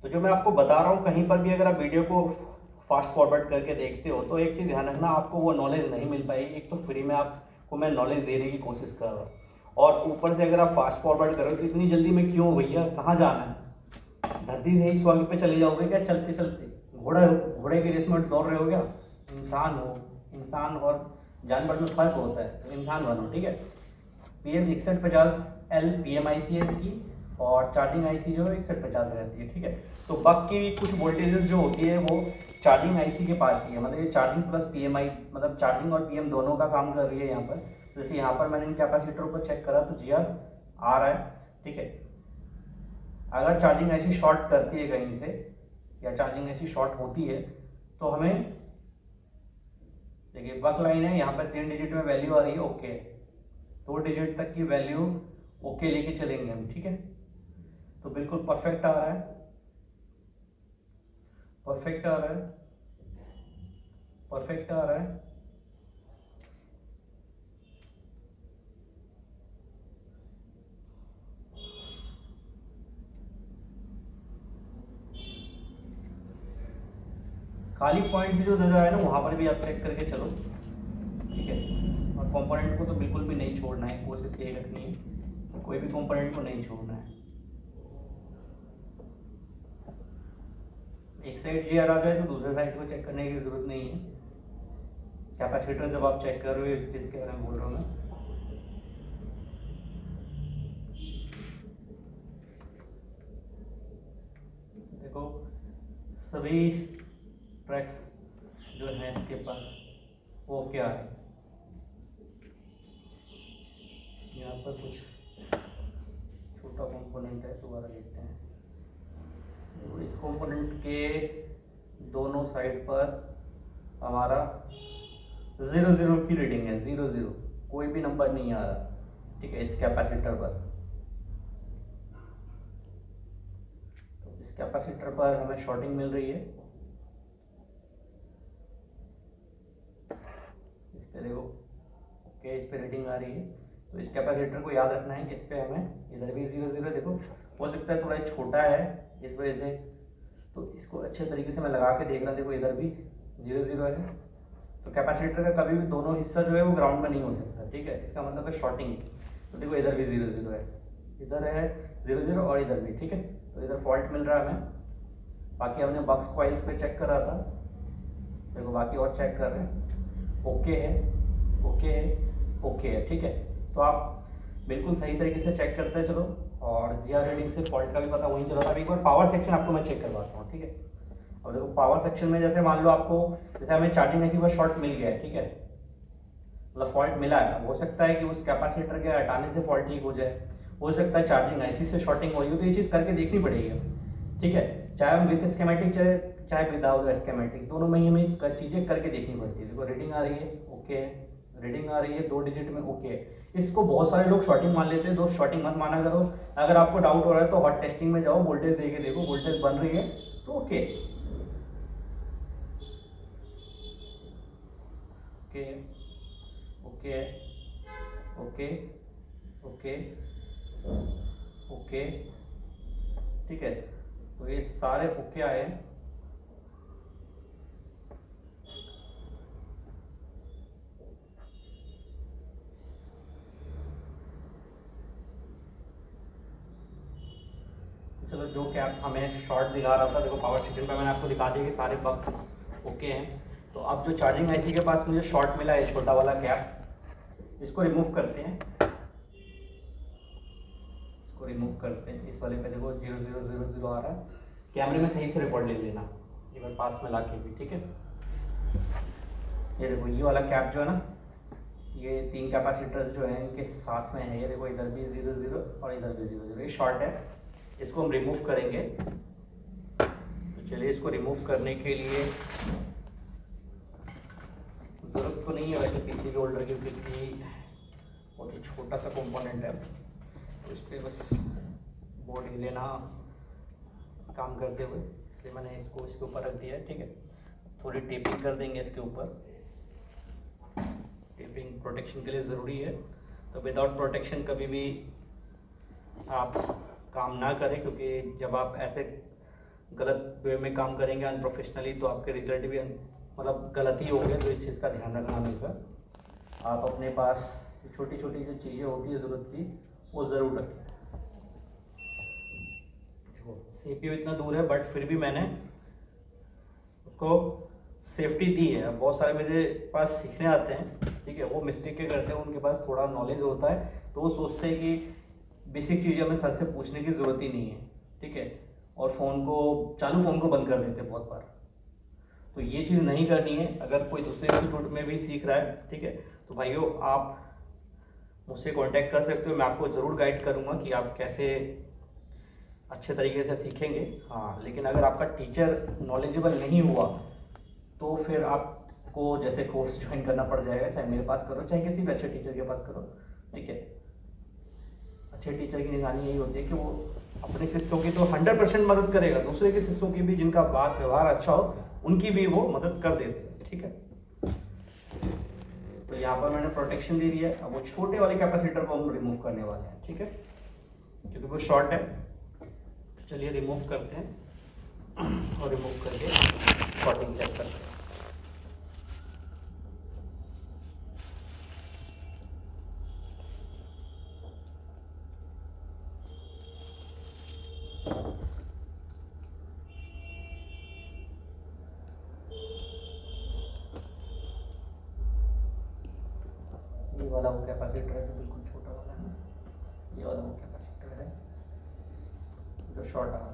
Speaker 1: तो जो मैं आपको बता रहा हूँ, कहीं पर भी अगर आप वीडियो को फास्ट फॉरवर्ड करके देखते हो तो एक चीज़ ध्यान रखना, आपको वो नॉलेज नहीं मिल पाएगी। एक तो फ्री में आपको मैं नॉलेज देने की कोशिश कर रहा हूँ, और ऊपर से अगर आप फास्ट फॉरवर्ड करो तो इतनी जल्दी में क्यों भैया, कहाँ जाना है? धरती से ही स्वर्ग पे चले जाओगे क्या चलते चलते? घोड़े की रेस में दौड़ रहे हो क्या? इंसान हो, इंसान और जानवर में फर्क होता है, तो इंसान बनो, ठीक है। PM 6150L PMIC है इसकी, और चार्जिंग IC जो है 6150 रहती है, ठीक है। तो बक की कुछ वोल्टेजेस जो होती है वो चार्जिंग IC के पास ही है, मतलब ये चार्जिंग प्लस PMI, मतलब चार्जिंग और PM दोनों का काम कर रही है यहाँ पर। तो जैसे यहाँ पर मैंने इन कैपेसिटर को चेक करा तो GR आ रहा है, ठीक है। अगर चार्जिंग IC शॉर्ट करती है कहीं से, या चार्जिंग IC शॉर्ट होती है, तो हमें देखिए बक लाइन है, यहाँ पर 3 डिजिट में वैल्यू आ रही है, ओके। 2 डिजिट तक की वैल्यू ओके लेके चलेंगे हम, ठीक है। तो बिल्कुल परफेक्ट आ रहा है, परफेक्ट आ रहा है, परफेक्ट आ रहा है। खाली पॉइंट भी जो नजर आया ना वहां पर भी आप चेक करके चलो, ठीक है। और कंपोनेंट को तो बिल्कुल भी नहीं छोड़ना है, कोशिश यही रखनी है, कोई भी कंपोनेंट को नहीं छोड़ना है। एक साइड GR आ जाए तो दूसरे साइड को चेक करने की जरूरत नहीं है। कैपेसिटर जब आप चेक कर रहे हो, इस चीज के बारे में बोल रहा हूँ मैं। देखो सभी ट्रैक्स जो है इसके पास वो क्या है, यहाँ पर कुछ छोटा कंपोनेंट है, दोबारा देखते हैं। तो इस कंपोनेंट के दोनों साइड पर हमारा 00 की रीडिंग है, 00, कोई भी नंबर नहीं आ रहा, ठीक है, इस कैपेसिटर पर। तो इस कैपेसिटर पर हमें शॉर्टिंग मिल रही है, इस पे देखो, ओके, इस पे रीडिंग आ रही है। तो इस कैपेसिटर को याद रखना है कि इस पे हमें इधर भी 00, देखो हो सकता है थोड़ा छोटा है इस वजह से, तो इसको अच्छे तरीके से मैं लगा के देख रहा, देखो इधर भी 00 है। तो कैपेसिटर का कभी भी दोनों हिस्सा जो है वो ग्राउंड में नहीं हो सकता, ठीक है, इसका मतलब है शॉर्टिंग। तो देखो इधर भी 00 है, इधर है 00 और इधर भी, ठीक है। तो इधर फॉल्ट मिल रहा है हमें। बाकी हमने बक्स कॉइल्स पे चेक करा था, देखो बाकी और चेक कर रहे हैं, ओके है, ओके है, ओके है, ठीक है। तो आप बिल्कुल सही तरीके से चेक करते चलो, और GR रीडिंग से फॉल्ट का भी पता वहीं चला था। अभी एक बार पावर सेक्शन आपको मैं चेक करवाता हूँ, ठीक है। अब देखो पावर सेक्शन में जैसे मान लो आपको, जैसे हमें चार्जिंग IC पर शॉर्ट मिल गया है, ठीक है, मतलब फॉल्ट मिला है, हो सकता है कि उस कैपेसिटर के हटाने से फॉल्ट ठीक हो जाए, हो सकता है चार्जिंग IC से शॉर्टिंग हो रही हो, तो ये चीज़ करके देखनी पड़ेगी, ठीक है। चाहे हम विथ स्कीमेटिक चाहे विदाउट स्कीमेटिक, दोनों में ही हमें चीज़ें करके देखनी पड़ती है। देखो रीडिंग आ रही है, ओके है, रीडिंग आ रही है 2 डिजिट में, ओके है। इसको बहुत सारे लोग शॉर्टिंग मान लेते हैं, दोस्त शॉर्टिंग मत माना करो। अगर आपको डाउट हो रहा है तो हॉट टेस्टिंग में जाओ, वोल्टेज दे के देखो, वोल्टेज बन रही है तो okay, okay, okay, okay, okay, okay, ठीक है। तो ये सारे ओके आए हैं। चलो जो कैप हमें शॉर्ट दिखा रहा था, देखो पावर सेक्शन पे मैंने आपको दिखा दिया कि सारे बक्स ओके हैं। तो अब जो चार्जिंग IC के पास मुझे शॉर्ट मिला है, छोटा वाला कैप, इसको रिमूव करते हैं, इसको रिमूव करते हैं। इस वाले पे देखो 0000 आ रहा है, कैमरे में सही से रिकॉर्ड ले लेना एक बार पास में ला के भी, ठीक है। ये देखो ये वाला कैप जो है ना, ये 3 कैपेसिटर्स जो हैं इनके साथ में है, ये देखो इधर भी 00 और इधर भी 00, ये शॉर्ट है, इसको हम रिमूव करेंगे। तो चलिए इसको रिमूव करने के लिए ज़रूरत तो नहीं है वैसे PCB होल्डर की, क्योंकि बहुत ही छोटा सा कंपोनेंट है, तो इस पर बस बोर्ड ही लेना काम करते हुए, इसलिए मैंने इसको इसके ऊपर रख दिया है, ठीक है। थोड़ी टेपिंग कर देंगे इसके ऊपर, टेपिंग प्रोटेक्शन के लिए ज़रूरी है। तो विदाउट प्रोटेक्शन कभी भी आप काम ना करें, क्योंकि जब आप ऐसे गलत वे में काम करेंगे अनप्रोफेशनली, तो आपके रिजल्ट भी मतलब गलत ही होंगे। तो इस चीज़ का ध्यान रखना हमेशा। आप अपने पास छोटी छोटी जो चीज़ें होती है ज़रूरत की वो ज़रूर रखें। देखो CPU इतना दूर है बट फिर भी मैंने उसको सेफ्टी दी है। अब बहुत सारे मेरे पास सीखने आते हैं, ठीक है, वो मिस्टेक क्या करते हैं, उनके पास थोड़ा नॉलेज होता है तो वो सोचते हैं कि बेसिक चीज़ें हमें सर से पूछने की ज़रूरत ही नहीं है, ठीक है, और चालू फ़ोन को बंद कर देते हैं बहुत बार। तो ये चीज़ नहीं करनी है। अगर कोई दूसरे इंस्टीट्यूट में भी सीख रहा है, ठीक है, तो भाइयों आप मुझसे कांटेक्ट कर सकते हो, मैं आपको ज़रूर गाइड करूँगा कि आप कैसे अच्छे तरीके से सीखेंगे। हाँ, लेकिन अगर आपका टीचर नॉलेजेबल नहीं हुआ तो फिर आपको जैसे कोर्स ज्वाइन करना पड़ जाएगा, चाहे मेरे पास करो चाहे किसी भी अच्छे टीचर के पास करो, ठीक है। अच्छे टीचर की निशानी यही होती है कि वो अपने शिष्यों की तो 100% मदद करेगा, दूसरे के शिष्यों की भी जिनका बात व्यवहार अच्छा हो उनकी भी वो मदद कर देते हैं, ठीक है। तो यहाँ पर मैंने प्रोटेक्शन दे दिया है। अब वो छोटे वाले कैपेसिटर को हम रिमूव करने वाले हैं, ठीक है, क्योंकि वो शॉर्ट है। तो चलिए रिमूव करते हैं और रिमूव करके शॉर्टिंग चेक करते हैं। ये वाला वो कैपेसिटर है जो बिल्कुल छोटा वाला है ना, ये वाला वो कैपेसिटर है जो शॉर्ट आ रहा है।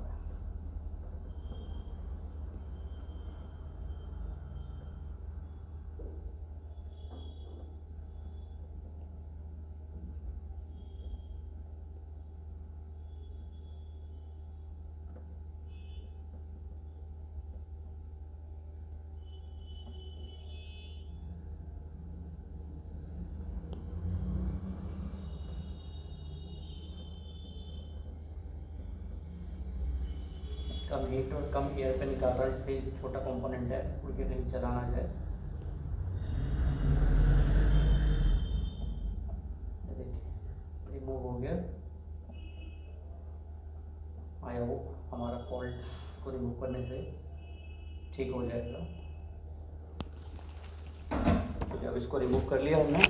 Speaker 1: कम हीट और कम एयर पे निकाल रहा है, जिससे छोटा कंपोनेंट है उड़ के कहीं चला ना जाए। देखिए रिमूव हो गया। आई होप हमारा फॉल्ट इसको रिमूव करने से ठीक हो जाएगा। तो जब इसको रिमूव कर लिया हमने,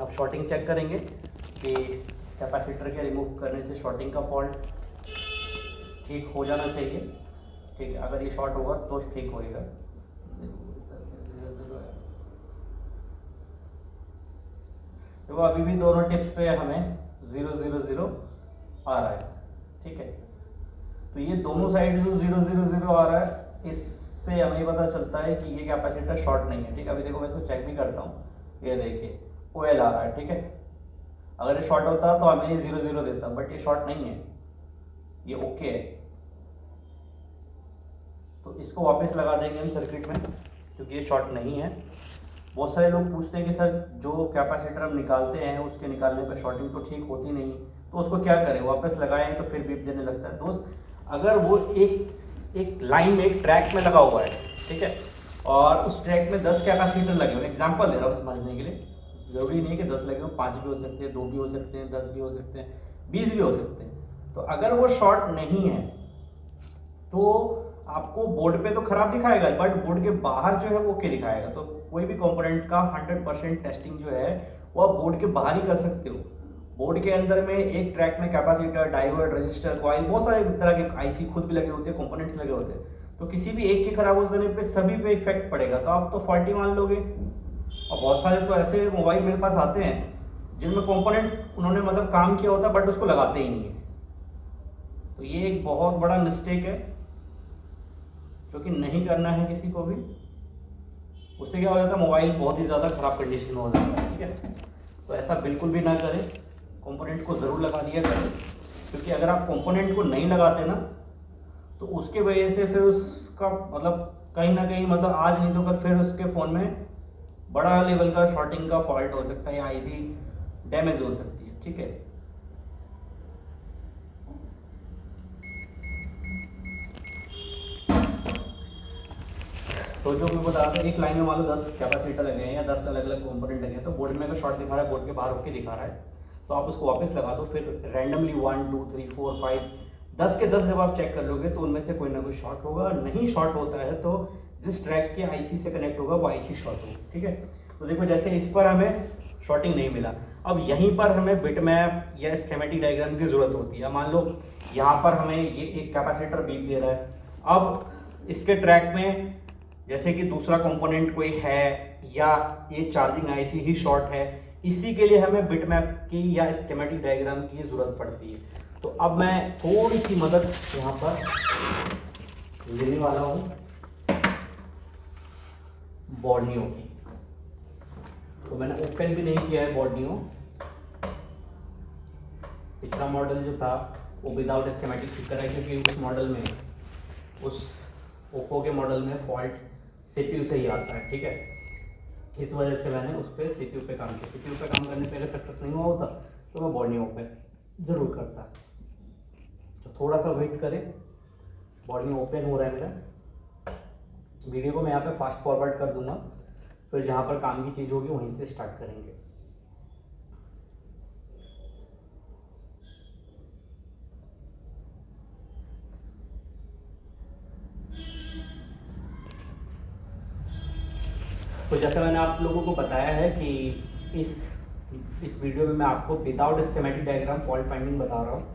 Speaker 1: अब शॉर्टिंग चेक करेंगे कि इस कैपेसिटर के रिमूव करने से शॉर्टिंग का फॉल्ट ठीक हो जाना चाहिए, ठीक है। अगर ये शॉर्ट होगा तो ठीक होएगा। देखो अभी भी दोनों टिप्स पे हमें 000 आ रहा है, ठीक है। तो ये दोनों साइड जो 000 आ रहा है, इससे हमें ये पता चलता है कि ये कैपेसिटर शॉर्ट नहीं है, ठीक है। अभी देखो मैं इसको चेक भी करता हूँ, ये देखिए OL आ रहा है, ठीक है। अगर ये शॉर्ट होता तो हमें ये 0 देता, बट ये शॉर्ट नहीं है, ये ओके है। तो इसको वापस लगा देंगे हम सर्किट में, क्योंकि ये शॉर्ट नहीं है। बहुत सारे लोग पूछते हैं कि सर जो कैपेसिटर हम निकालते हैं उसके निकालने पर शॉर्टिंग तो ठीक होती नहीं, तो उसको क्या करें, वापस लगाएं तो फिर बीप देने लगता है। दोस्त अगर वो एक लाइन में, एक ट्रैक में लगा हुआ है, ठीक है, और उस ट्रैक में 10 कैपेसिटर लगे हुए, एग्जाम्पल दे रहा हूँ समझने के लिए, जरूरी नहीं है कि 10 लगे हो, 5 भी हो सकते हैं, 2 भी हो सकते हैं, 10 भी हो सकते हैं, 20 भी हो सकते हैं। तो अगर वो शॉर्ट नहीं है तो आपको बोर्ड पे तो खराब दिखाएगा, बट बोर्ड के बाहर जो है वो ओके दिखाएगा। तो कोई भी कंपोनेंट का 100% टेस्टिंग जो है वो आप बोर्ड के बाहर ही कर सकते हो। बोर्ड के अंदर में एक ट्रैक में कैपेसिटर, डायोड, रजिस्टर, कॉइल, बहुत सारे तरह के आईसी खुद भी लगे होते हैं, कंपोनेंट्स लगे होते हैं। तो किसी भी एक के खराब हो जाने पे सभी पे इफेक्ट पड़ेगा, तो आप तो फॉल्टी मान लोगे। और बहुत सारे तो ऐसे मोबाइल मेरे पास आते हैं जिनमें कंपोनेंट उन्होंने मतलब काम किया होता है बट उसको लगाते ही नहीं है। तो ये एक बहुत बड़ा मिस्टेक है जो कि नहीं करना है किसी को भी। उससे क्या हो जाता है, मोबाइल बहुत ही ज़्यादा ख़राब कंडीशन में हो जाता है, ठीक है। तो ऐसा बिल्कुल भी ना करें, कंपोनेंट को ज़रूर लगा दिया करें, क्योंकि अगर आप कंपोनेंट को नहीं लगाते ना तो उसके वजह से फिर उसका मतलब कहीं ना कहीं मतलब आज नहीं तो कल फिर उसके फ़ोन में बड़ा लेवल का शॉर्टिंग का फॉल्ट हो सकता है या आईसी डैमेज हो सकती है, ठीक है। तो जो मैं बता रहा था, एक लाइन में मान लो 10 कैपेसिटर लगे हैं या 10 अलग अलग कंपोनेंट लगे हैं, तो बोर्ड में अगर शॉर्ट दिखा रहा है, बोर्ड के बाहर होकर दिखा रहा है, तो आप उसको वापस लगा दो। फिर रैंडमली 1 2 3 4 5 10 के 10 जब आप चेक कर लोगे तो उनमें से कोई ना कोई शॉर्ट होगा। नहीं शॉर्ट होता है तो जिस ट्रैक के आईसी से कनेक्ट होगा वो आईसी शॉर्ट होगा, ठीक है। तो देखो जैसे इस पर हमें शॉर्टिंग नहीं मिला। अब यहीं पर हमें बिटमैप या स्कीमेटिक डायग्राम की ज़रूरत होती है। मान लो यहाँ पर हमें ये एक कैपेसिटर बीप दे रहा है, अब इसके ट्रैक में जैसे कि दूसरा कंपोनेंट कोई है या ये चार्जिंग आईसी ही शॉर्ट है, इसी के लिए हमें बिटमैप की या स्कीमेटिक डायग्राम की ज़रूरत पड़ती है। तो अब मैं थोड़ी सी मदद यहाँ पर लेने वाला हूँ बॉर्नियो की। तो मैंने ओपन भी नहीं किया है बॉर्नियो। पिछला मॉडल जो था वो विदाउट स्कीमेटिक ठीक करा है, क्योंकि उस मॉडल में, उस ओप्पो के मॉडल में फॉल्ट सीपीयू से ही आता है, ठीक है। इस वजह से मैंने उस पर सीपीयू पे काम किया। सीपीयू पे काम करने पहले सक्सेस नहीं हुआ होता तो मैं बॉर्नियो पे ज़रूर करता। तो थोड़ा सा वेट करें, बॉर्नियो ओपन हो रहा है मेरा। वीडियो को मैं यहाँ पे फास्ट फॉरवर्ड कर दूंगा, फिर जहाँ पर काम की चीज़ होगी वहीं से स्टार्ट करेंगे। तो जैसे मैंने आप लोगों को बताया है कि इस वीडियो में मैं आपको without schematic diagram fault finding बता रहा हूँ।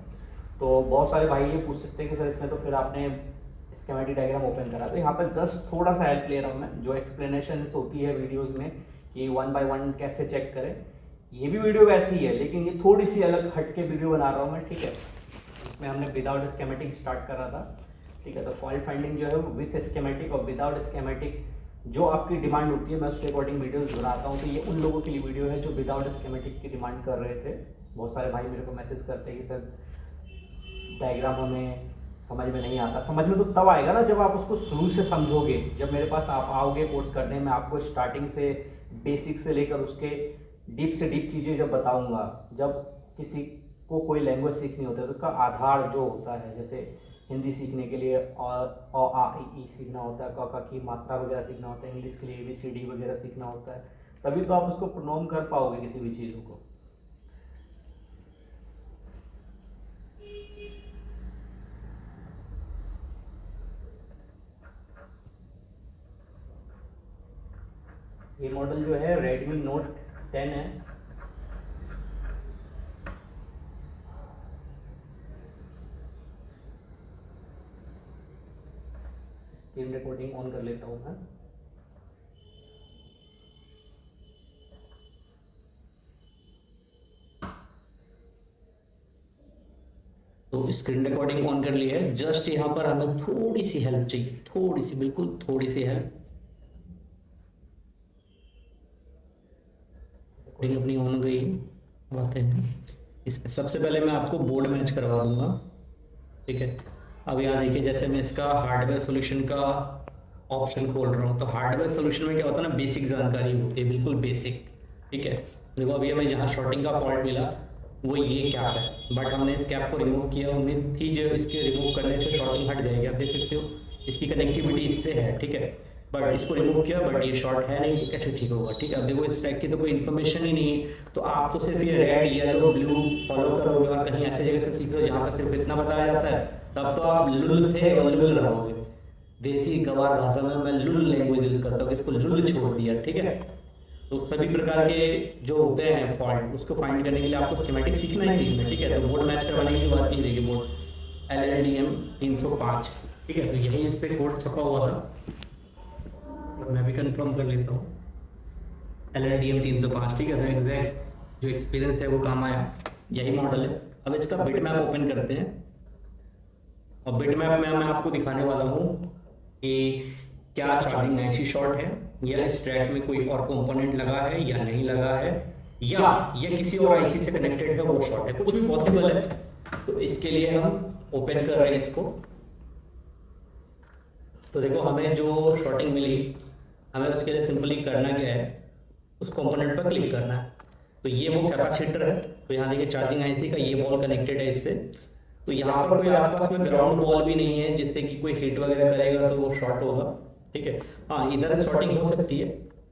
Speaker 1: तो बहुत सारे भाई ये पूछ सकते हैं कि सर इसमें तो फिर आपने स्कीमेटिक डायग्राम ओपन करा। तो यहाँ पर जस्ट थोड़ा सा हेल्प ले रहा हूँ मैं, जो एक्सप्लेनेशन होती है वीडियोज़ में कि 1 बाय 1 कैसे चेक करें। ये भी वीडियो वैसी ही है, लेकिन ये थोड़ी सी अलग हट के वीडियो बना रहा हूँ मैं, ठीक है। इसमें हमने विदाउट स्कीमेटिक स्टार्ट करा था, ठीक है। तो फॉल्ट फाइंडिंग जो है वो विथ स्कीमेटिक और विदाउट स्कीमेटिक जो आपकी डिमांड होती है मैं उसके अकॉर्डिंग वीडियोस बनाता हूँ। तो ये उन लोगों के लिए वीडियो है जो विदाउट स्कीमेटिक की डिमांड कर रहे थे। बहुत सारे भाई मेरे को मैसेज करते हैं कि सर डायग्राम हमें समझ में नहीं आता। समझ में तो तब आएगा ना जब आप उसको शुरू से समझोगे। जब मेरे पास आप आओगे कोर्स करने में, आपको स्टार्टिंग से बेसिक से लेकर उसके डीप से डीप चीज़ें जब बताऊँगा। जब किसी को कोई लैंग्वेज सीखनी होती है तो उसका आधार जो होता है, जैसे हिंदी सीखने के लिए अ आ इ सीखना होता है, क ख की मात्रा वगैरह सीखना होता है, इंग्लिश के लिए ABCD वगैरह सीखना होता है, तभी तो आप उसको प्रोनाउन कर पाओगे किसी भी चीज़ों को। ये मॉडल जो है Redmi Note 10 है। स्क्रीन रिकॉर्डिंग ऑन कर लेता हूँ मैं। तो स्क्रीन रिकॉर्डिंग ऑन कर ली है। जस्ट यहाँ पर हमें थोड़ी सी हेल्प चाहिए, थोड़ी सी, बिल्कुल थोड़ी सी हेल्प। रिकॉर्डिंग अपनी ऑन गई, आते हैं इसमें। सबसे पहले मैं आपको बोर्ड मैच करवा दूंगा, ठीक है। अब यहाँ देखिए, जैसे मैं इसका हार्डवेयर सॉल्यूशन का ऑप्शन खोल रहा हूँ, तो हार्डवेयर सॉल्यूशन में क्या होता है ना, बेसिक जानकारी होती है, बिल्कुल बेसिक, ठीक है। देखो अभी हमें जहाँ शॉर्टिंग का फॉल्ट मिला वो ये कैप है, बट हमने इस कैप को रिमूव किया। उम्मीद थी जो इसके रिमूव करने से शॉर्टिंग हट जाएगी। आप देख सकते हो इसकी कनेक्टिविटी इससे है, ठीक है, बट इसको रिमूव किया, बट ये शॉर्ट है नहीं, तो कैसे ठीक होगा, ठीक है। अब देखो इस टाइप की तो कोई इन्फॉर्मेशन ही नहीं है, तो आप तो सिर्फ ये रेड येलो ब्लू फॉलो करोगे और कहीं ऐसे जगह से सीख रहे हो जहाँ पर सिर्फ इतना बताया जाता है, तब तो आप लुल थे और लुल रहोगे। देसी गवार भाषा में मैं लुल लैंग्वेज यूज करता हूँ, इसको लुल छोड़ दिया, ठीक है। तो सभी प्रकार के जो होते हैं फॉल्ट, उसको फाइंड करने के लिए आपको स्कीमेटिक सीखना ही सीखना है, ठीक है। तो बोर्ड मैच करवाने की बात ही देखिए, बोर्ड LLDM 305, ठीक है। तो यही इस पे कोड छपा हुआ था, मैं भी कंफर्म कर लेता हूँ, LLDM 305, ठीक है। तो एग्जैक्ट जो एक्सपीरियंस है वो काम आया, यही मॉडल है। अब इसका बिट मैप ओपन करते हैं, और बिट मैप में मैं आपको दिखाने वाला हूँ कि क्या चार्जिंग IC शॉर्ट है, या इस ट्रैक में कोई और कंपोनेंट लगा है या नहीं लगा है, या किसी और IC से कनेक्टेड है वो शॉर्ट है, कुछ भी पॉसिबल है। तो इसके लिए हम ओपन कर रहे हैं इसको। तो देखो हमें जो शॉर्टिंग मिली, हमें उसके लिए सिंपली करना क्या है, उस कंपोनेंट पर क्लिक करना है। तो ये वो कैपेसिटर है, तो यहाँ देखिए चार्जिंग IC का ये बॉल कनेक्टेड है इससे। तो यहाँ पर कोई आसपास में ग्राउंड बॉल भी नहीं है जिससे कि कोई हीट वगैरह करेगा तो वो शॉर्ट होगा, ठीक है। हाँ, इधर शॉर्टिंग हो सकती है,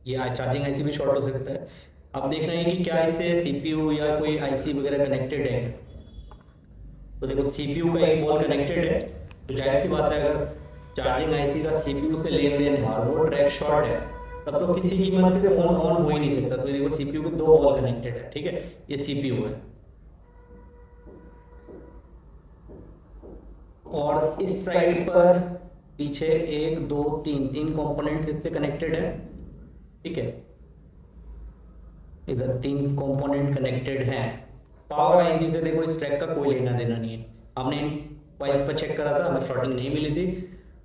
Speaker 1: ये चार्जिंग IC भी शॉर्ट हो सकता है। अब देख रहे हैं कि क्या इससे CPU या कोई IC वगैरह कनेक्टेड है। तो देखो CPU का एक बॉल कनेक्टेड है, तो जाहिर सी बात है अगर चार्जिंग IC का CPU से लेन देन है और वो ट्रैक शॉर्ट है,
Speaker 2: तब तो किसी की मदद से फोन ऑन हो ही नहीं सकता। तो ये देखो सीपीयू के 2 बॉल कनेक्टेड है, ठीक है, ये सीपीयू है। और इस साइड पर पीछे 1 2 3 3 कंपोनेंट्स इससे कनेक्टेड है, ठीक है, इधर 3 कंपोनेंट कनेक्टेड हैं। पावर आईसी से देखो इस ट्रैक का कोई लेना देना नहीं है। हमने वाइस पर चेक करा था, हमें शॉर्टिंग नहीं मिली थी।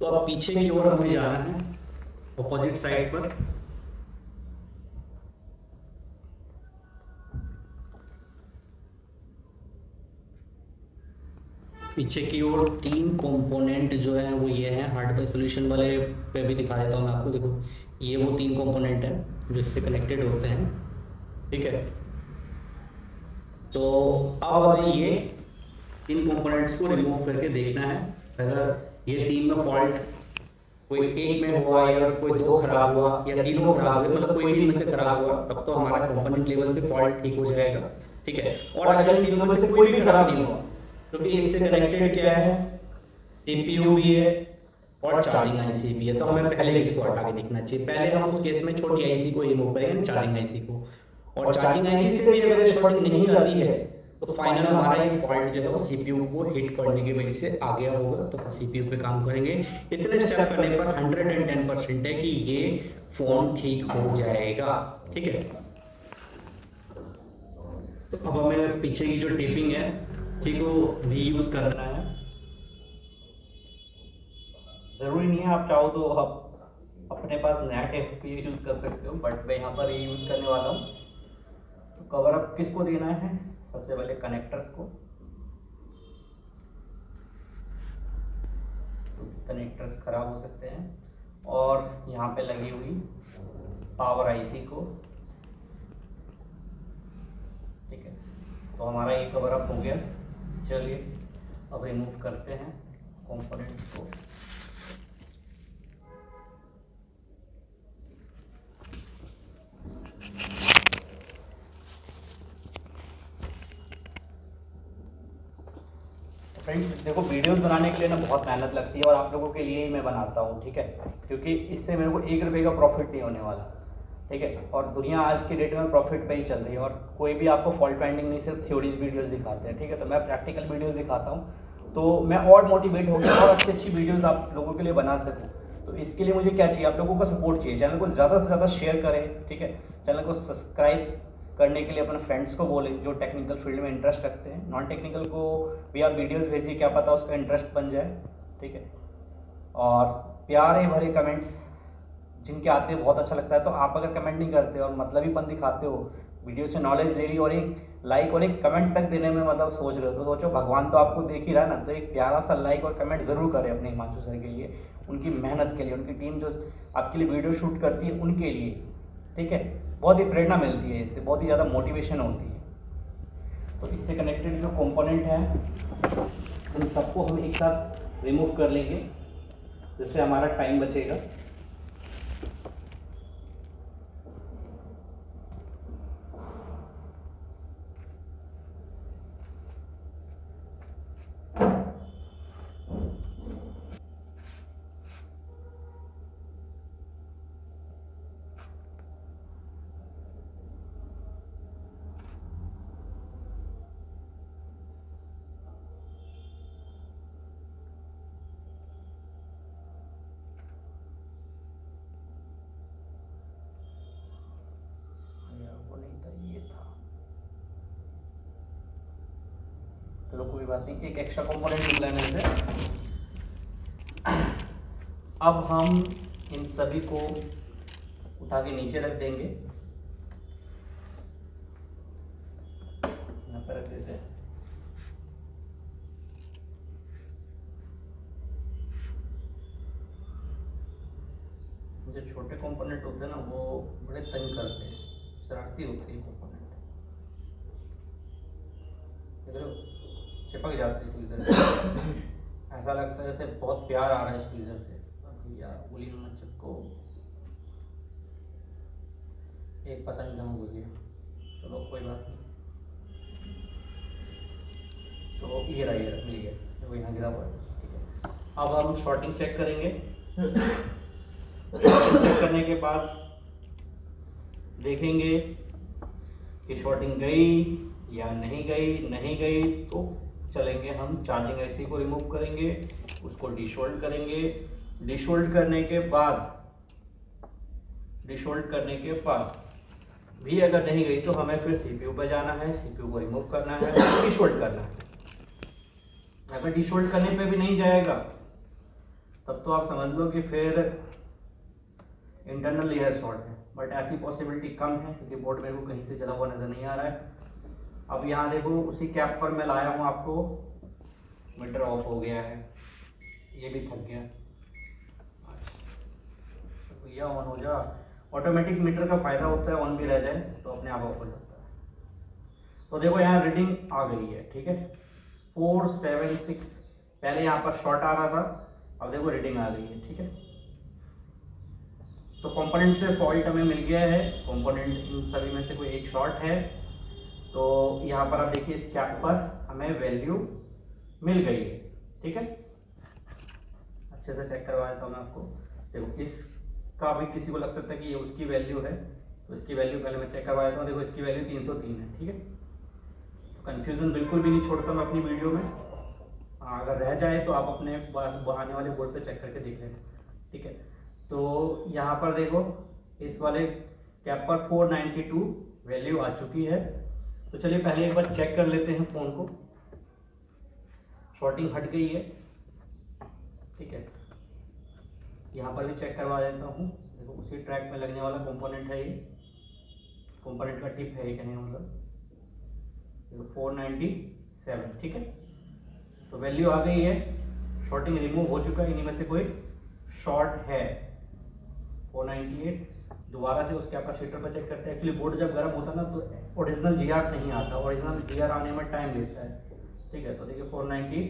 Speaker 2: तो अब पीछे की ओर हमें जाना है, ऑपोजिट साइड पर। पीछे की ओर 3 कंपोनेंट जो है वो ये हैं। हार्डवेयर सॉल्यूशन वाले पे भी दिखा देता हूँ मैं आपको। देखो ये वो 3 कंपोनेंट हैं जो इससे कनेक्टेड होते हैं, ठीक है। तो अब हमें ये 3 कंपोनेंट्स को रिमूव करके देखना है। अगर ये 3 में फॉल्ट कोई एक में हुआ या कोई 2 खराब हुआ या तीनों खराब हुए, मतलब कोई भी इनमें से खराब हुआ, तब तो हमारा कंपोनेंट लेवल से फॉल्ट ठीक हो जाएगा, ठीक है। और अगर इन तीनों में से कोई भी खराब नहीं हुआ, क्योंकि इससे कनेक्टेड क्या है, सीपीयू भी है और चार्जिंग आईसी भी है, तो हमें पहले इसको हटा के देखना चाहिए। पहले हम उस केस में छोटी आईसी को रिमूव करेंगे, चार्जिंग आईसी को। और चार्जिंग आईसी से भी अगर शॉर्टिंग नहीं जाती है तो फाइनल हमारा ये फॉल्ट जो है वो सीपीयू को हिट करने की वजह से आ गया होगा। तो हम सीपीयू पे काम करेंगे। इतने स्टेप करने पर 110% है कि ये फोन ठीक हो जाएगा, ठीक है। तो अब हमें पीछे की जो टेपिंग है इसी को रीयूज करना है। जरूरी नहीं है, आप चाहो तो आप अपने पास नया टेप भी यूज कर सकते हो, बट मैं यहाँ पर रीयूज करने वाला हूँ। तो कवर अप किसको देना है, सबसे पहले कनेक्टर्स को। तो कनेक्टर्स खराब हो सकते हैं। और यहाँ पे लगी हुई पावर आईसी को, ठीक है। तो हमारा ये कवर अप हो गया। चलिए अब रिमूव करते हैं कंपोनेंट्स को। फ्रेंड्स देखो, वीडियोस बनाने के लिए ना बहुत मेहनत लगती है और आप लोगों के लिए ही मैं बनाता हूँ, ठीक है, क्योंकि इससे मेरे को 1 रुपये का प्रॉफिट नहीं होने वाला, ठीक है। और दुनिया आज की डेट में प्रॉफिट पे ही चल रही है और कोई भी आपको फॉल्ट फाइंडिंग नहीं, सिर्फ थ्योरीज वीडियोस दिखाते हैं, ठीक है। तो मैं प्रैक्टिकल वीडियोस दिखाता हूँ, तो मैं और मोटिवेट होकर और अच्छी अच्छी वीडियोस आप लोगों के लिए बना सकूँ। तो इसके लिए मुझे क्या चाहिए, आप लोगों का सपोर्ट चाहिए। चैनल को ज़्यादा से ज़्यादा शेयर करें, ठीक है। चैनल को सब्सक्राइब करने के लिए अपने फ्रेंड्स को बोले जो टेक्निकल फील्ड में इंटरेस्ट रखते हैं। नॉन टेक्निकल को भी आप वीडियोस भेजिए, क्या पता उसका इंटरेस्ट बन जाए, ठीक है। और प्यारे भरे कमेंट्स जिनके आते हैं बहुत अच्छा लगता है। तो आप अगर कमेंट नहीं करते और मतलबीपन दिखाते हो, वीडियो से नॉलेज ले ली और एक लाइक और एक कमेंट तक देने में मतलब सोच रहे हो, तो सोचो भगवान तो आपको देख ही रहा है ना। तो एक प्यारा सा लाइक और कमेंट ज़रूर करें अपने हिमांशु सर के लिए, उनकी मेहनत के लिए, उनकी टीम जो आपके लिए वीडियो शूट करती है उनके लिए, ठीक है। बहुत ही प्रेरणा मिलती है इससे, बहुत ही ज़्यादा मोटिवेशन होती है। तो इससे कनेक्टेड जो कंपोनेंट हैं उन सबको हम एक साथ रिमूव कर लेंगे, जिससे हमारा टाइम बचेगा। चलो कोई बात नहीं, एक एक्स्ट्रा कंपोनेंट निकला है मेरे से। अब हम इन सभी को उठा के नीचे रख देंगे, यहाँ पर रख देते हैं। जो छोटे कंपोनेंट होते हैं ना वो बड़े तंग करते हैं, शरारती होते हैं कंपोनेंट, चिपक जाते हैं स्क्वीज़र। ऐसा लगता है जैसे बहुत प्यार आ रहा है स्क्वीज़र से, भैया उंगली में मत चिपको, एक पता नहीं कहाँ घुस गया। चलो कोई बात नहीं। तो ये रहा, ये मिल गया, तो यहाँ गिरा हुआ है, ठीक है। अब हम शॉर्टिंग चेक करेंगे। चेक करने के बाद देखेंगे कि शॉर्टिंग गई या नहीं गई। नहीं गई तो चलेंगे हम चार्जिंग आईसी को रिमूव करेंगे, उसको डिशोल्ड करेंगे। डिशोल्ड करने के बाद भी अगर नहीं गई तो हमें फिर सीपीयू पे जाना है, सीपीयू को रिमूव करना है, डिशोल्ड करना है। अगर डिशोल्ड करने पे भी नहीं जाएगा तब तो आप समझ लो कि फिर इंटरनल लेयर शॉर्ट है, बट ऐसी पॉसिबिलिटी कम है क्योंकि बोर्ड मेरे को कहीं से जला हुआ नज़र नहीं आ रहा है। अब यहाँ देखो उसी कैप पर मैं लाया हूँ आपको, मीटर ऑफ हो गया है, ये भी थक गया। तो भैया ऑन हो जा। ऑटोमेटिक मीटर का फ़ायदा होता है ऑन भी रह जाए तो अपने आप ऑफ हो जाता है। तो देखो यहाँ रीडिंग आ गई है, ठीक है 476। पहले यहाँ पर शॉर्ट आ रहा था, अब देखो रीडिंग आ गई है, ठीक है। तो कंपोनेंट से फॉल्ट हमें मिल गया है, कंपोनेंट इन सभी में से कोई एक शॉर्ट है। तो यहाँ पर आप देखिए इस कैप पर हमें वैल्यू मिल गई है, ठीक है। अच्छे से चेक करवा देता हूँ मैं आपको। देखो इसका भी किसी को लग सकता है कि ये उसकी वैल्यू है, तो इसकी वैल्यू पहले मैं चेक करवा देता हूँ। देखो इसकी वैल्यू 303 है, ठीक है। तो कन्फ्यूज़न बिल्कुल भी नहीं छोड़ता मैं अपनी वीडियो में। अगर रह जाए तो आप अपने आने वाले बोर्ड पे चेक करके देख लेना, ठीक है। तो यहाँ पर देखो इस वाले कैप पर 492 वैल्यू आ चुकी है। तो चलिए पहले एक बार चेक कर लेते हैं फ़ोन को। शॉर्टिंग हट गई है, ठीक है। यहाँ पर भी चेक करवा देता हूँ। देखो उसी ट्रैक में लगने वाला कंपोनेंट है ये, कंपोनेंट का टिप है ये कहने का मतलब। देखो 497, ठीक है। तो वैल्यू आ गई है, शॉर्टिंग रिमूव हो चुका है, इन्हीं में से कोई शॉर्ट है 498। दोबारा से उसके कैपेसिटर पर चेक करते हैं। एक्चुअली बोर्ड जब गर्म होता है ना तो ओरिजिनल जीआर नहीं आता, ओरिजिनल जीआर आने में टाइम लेता है, ठीक है। तो देखिए 490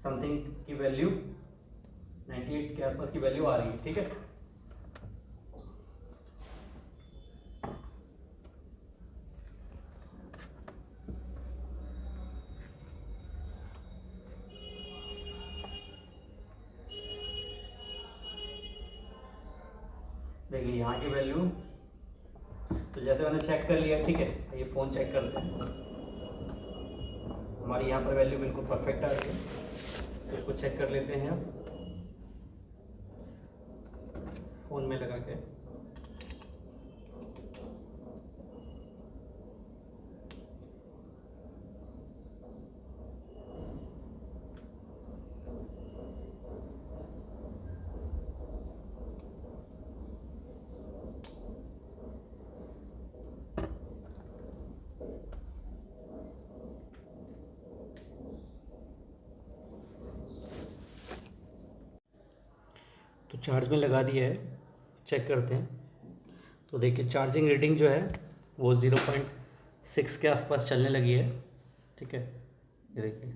Speaker 2: समथिंग की वैल्यू, 98 के आसपास की वैल्यू आ रही है, ठीक है। देखिए यहाँ की वैल्यू, तो जैसे मैंने चेक कर लिया, ठीक है। ये फ़ोन चेक करते हैं। हमारी यहाँ पर वैल्यू बिल्कुल परफेक्ट आ रही है, तो इसको चेक कर लेते हैं फ़ोन में लगा के। तो चार्ज में लगा दिया है, चेक करते हैं। तो देखिए चार्जिंग रीडिंग जो है वो 0.6 के आसपास चलने लगी है, ठीक है। ये देखिए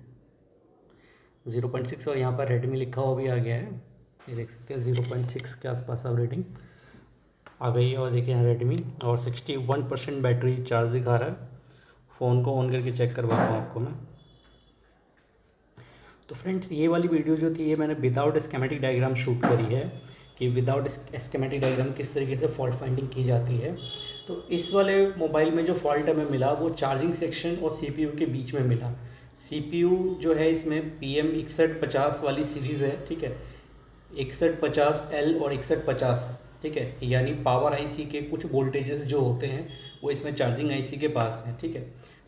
Speaker 2: 0.6 और यहाँ पर रेडमी लिखा हुआ भी आ गया है, ये देख सकते हैं 0.6 के आसपास अब रीडिंग आ गई है। और देखिए यहाँ रेडमी और 61% बैटरी चार्ज दिखा रहा है। फ़ोन को ऑन करके चेक करवाता हूँ आपको मैं। तो फ्रेंड्स ये वाली वीडियो जो थी ये मैंने विदाउट स्कीमेटिक डायग्राम शूट करी है कि विदाउट स्कीमेटिक डायग्राम किस तरीके से फॉल्ट फाइंडिंग की जाती है। तो इस वाले मोबाइल में जो फॉल्ट हमें मिला वो चार्जिंग सेक्शन और सीपीयू के बीच में मिला। सीपीयू जो है इसमें PM6150 वाली सीरीज़ है, ठीक है। 6150L और 6150, ठीक है। यानी पावर आईसी के कुछ वोल्टेजेस जो होते हैं वो इसमें चार्जिंग आईसी के पास हैं, ठीक है।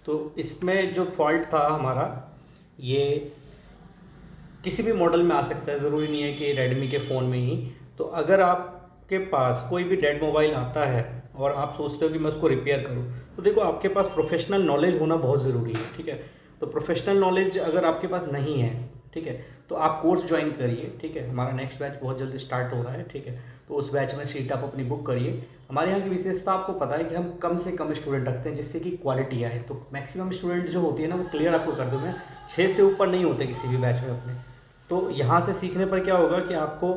Speaker 2: तो इसमें जो फॉल्ट था हमारा ये किसी भी मॉडल में आ सकता है, ज़रूरी नहीं है कि रेडमी के फ़ोन में ही। तो अगर आपके पास कोई भी डेड मोबाइल आता है और आप सोचते हो कि मैं उसको रिपेयर करूं, तो देखो आपके पास प्रोफेशनल नॉलेज होना बहुत ज़रूरी है, ठीक है। तो प्रोफेशनल नॉलेज अगर आपके पास नहीं है, ठीक है, तो आप कोर्स ज्वाइन करिए, ठीक है। हमारा नेक्स्ट बैच बहुत जल्दी स्टार्ट हो रहा है, ठीक है। तो उस बैच में सीट आप अपनी बुक करिए। हमारे यहाँ की विशेषता आपको पता है कि हम कम से कम स्टूडेंट रखते हैं जिससे कि क्वालिटी आए। तो मैक्सिमम स्टूडेंट जो होती है ना वो क्लियर आपको कर दूँ मैं, 6 से ऊपर नहीं होते किसी भी बैच में अपने। तो यहाँ से सीखने पर क्या होगा कि आपको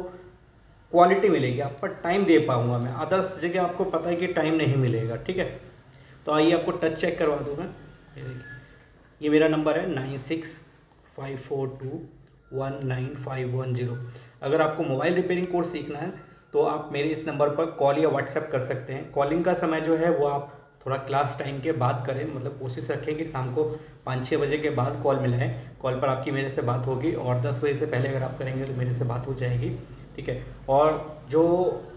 Speaker 2: क्वालिटी मिलेगी, आप पर टाइम दे पाऊँगा मैं। अदर्स जगह आपको पता है कि टाइम नहीं मिलेगा, ठीक है। तो आइए आपको टच चेक करवा दूँ मैं। ये देखिए ये मेरा नंबर है 9654219510। अगर आपको मोबाइल रिपेयरिंग कोर्स सीखना है
Speaker 1: तो आप मेरे इस नंबर पर कॉल या व्हाट्सएप कर सकते हैं। कॉलिंग का समय जो है वो आप थोड़ा क्लास टाइम के बाद करें, मतलब कोशिश रखें कि शाम को 5-6 बजे के बाद कॉल मिलाएं। कॉल पर आपकी मेरे से बात होगी और 10 बजे से पहले अगर आप करेंगे तो मेरे से बात हो जाएगी, ठीक है। और जो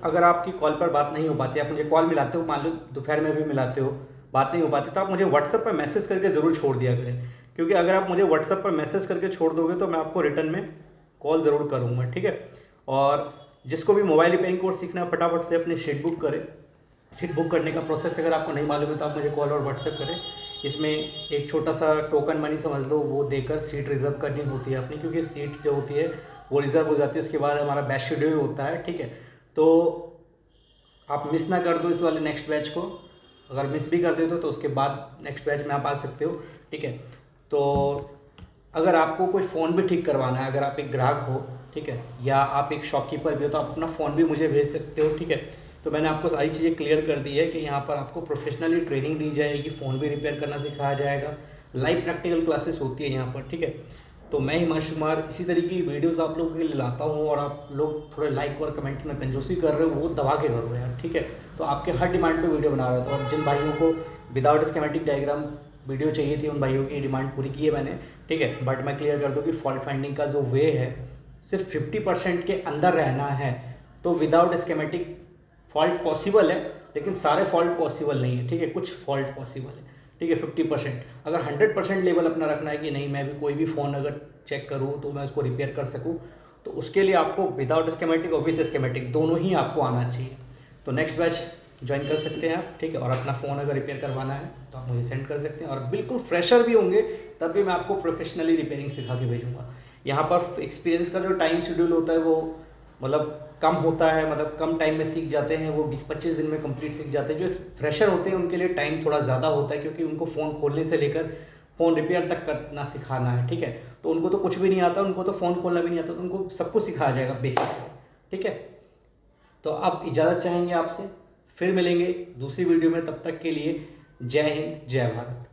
Speaker 1: अगर आपकी कॉल पर बात नहीं हो पाती, आप मुझे कॉल मिलाते हो, मान लो दोपहर में भी मिलाते हो, बात नहीं हो पाती, तो आप मुझे व्हाट्सएप पर मैसेज करके ज़रूर छोड़ दिया करें, क्योंकि अगर आप मुझे व्हाट्सएप पर मैसेज करके छोड़ दोगे तो मैं आपको रिटर्न में कॉल ज़रूर करूँगा, ठीक है। और जिसको भी मोबाइल रिपेयरिंग कोर्स सीखना है फटाफट से अपनी सीट बुक करें। सीट बुक करने का प्रोसेस अगर आपको नहीं मालूम है तो आप मुझे कॉल और व्हाट्सएप करें। इसमें एक छोटा सा टोकन मनी समझ लो, वो देकर सीट रिज़र्व करनी होती है अपनी, क्योंकि सीट जो होती है वो रिज़र्व हो जाती है, उसके बाद हमारा बैच शेड्यूल होता है, ठीक है। तो आप मिस ना कर दो इस वाले नेक्स्ट बैच को। अगर मिस भी कर देते हो तो उसके बाद नेक्स्ट बैच में आप आ सकते हो, ठीक है। तो अगर आपको कोई फ़ोन भी ठीक करवाना है, अगर आप एक ग्राहक हो, ठीक है, या आप एक शॉपकीपर भी हो, तो आप अपना फ़ोन भी मुझे भेज सकते हो, ठीक है। तो मैंने आपको सारी चीज़ें क्लियर कर दी है कि यहाँ पर आपको प्रोफेशनली ट्रेनिंग दी जाएगी, फ़ोन भी रिपेयर करना सिखाया जाएगा, लाइव प्रैक्टिकल क्लासेस होती है यहाँ पर, ठीक है। तो मैं हिमांशु कुमार इसी तरीके की वीडियोस आप लोगों के लिए लाता हूँ, और आप लोग थोड़े लाइक और कमेंट्स में कंजूसी कर रहे हो वो दबा के करो यार, ठीक है। तो आपके हर डिमांड पे वीडियो बना रहा था, और जिन भाइयों को विदाउट स्कीमेटिक डायग्राम वीडियो चाहिए थी उन भाइयों की डिमांड पूरी की है मैंने, ठीक है। बट मैं क्लियर कर दूँ कि फॉल्ट फाइंडिंग का जो वे है सिर्फ 50% के अंदर रहना है। तो विदाउट स्कीमेटिक फॉल्ट पॉसिबल है, लेकिन सारे फॉल्ट पॉसिबल नहीं है, ठीक है। कुछ फॉल्ट पॉसिबल है, ठीक है, 50%। अगर 100% लेवल अपना रखना है कि नहीं मैं भी कोई भी फ़ोन अगर चेक करूँ तो मैं उसको रिपेयर कर सकूँ, तो उसके लिए आपको विदाउट स्कीमेटिक और विद स्कीमेटिक दोनों ही आपको आना चाहिए। तो नेक्स्ट बैच ज्वाइन कर सकते हैं आप, ठीक है। और अपना फ़ोन अगर रिपेयर करवाना है तो आप मुझे सेंड कर सकते हैं, और बिल्कुल फ्रेशर भी होंगे तब भी मैं आपको प्रोफेशनली रिपेयरिंग सिखा के भेजूँगा। यहाँ पर एक्सपीरियंस का जो टाइम शेड्यूल होता है वो मतलब कम होता है, मतलब कम टाइम में सीख जाते हैं, वो 20-25 दिन में कंप्लीट सीख जाते हैं। जो फ्रेशर होते हैं उनके लिए टाइम थोड़ा ज़्यादा होता है, क्योंकि उनको फ़ोन खोलने से लेकर फ़ोन रिपेयर तक करना सिखाना है, ठीक है। तो उनको तो कुछ भी नहीं आता, उनको तो फ़ोन खोलना भी नहीं आता, तो उनको सब कुछ सिखाया जाएगा बेसिक्स, ठीक है। तो अब इजाज़त चाहेंगे आपसे, फिर मिलेंगे दूसरी वीडियो में, तब तक के लिए जय हिंद जय भारत।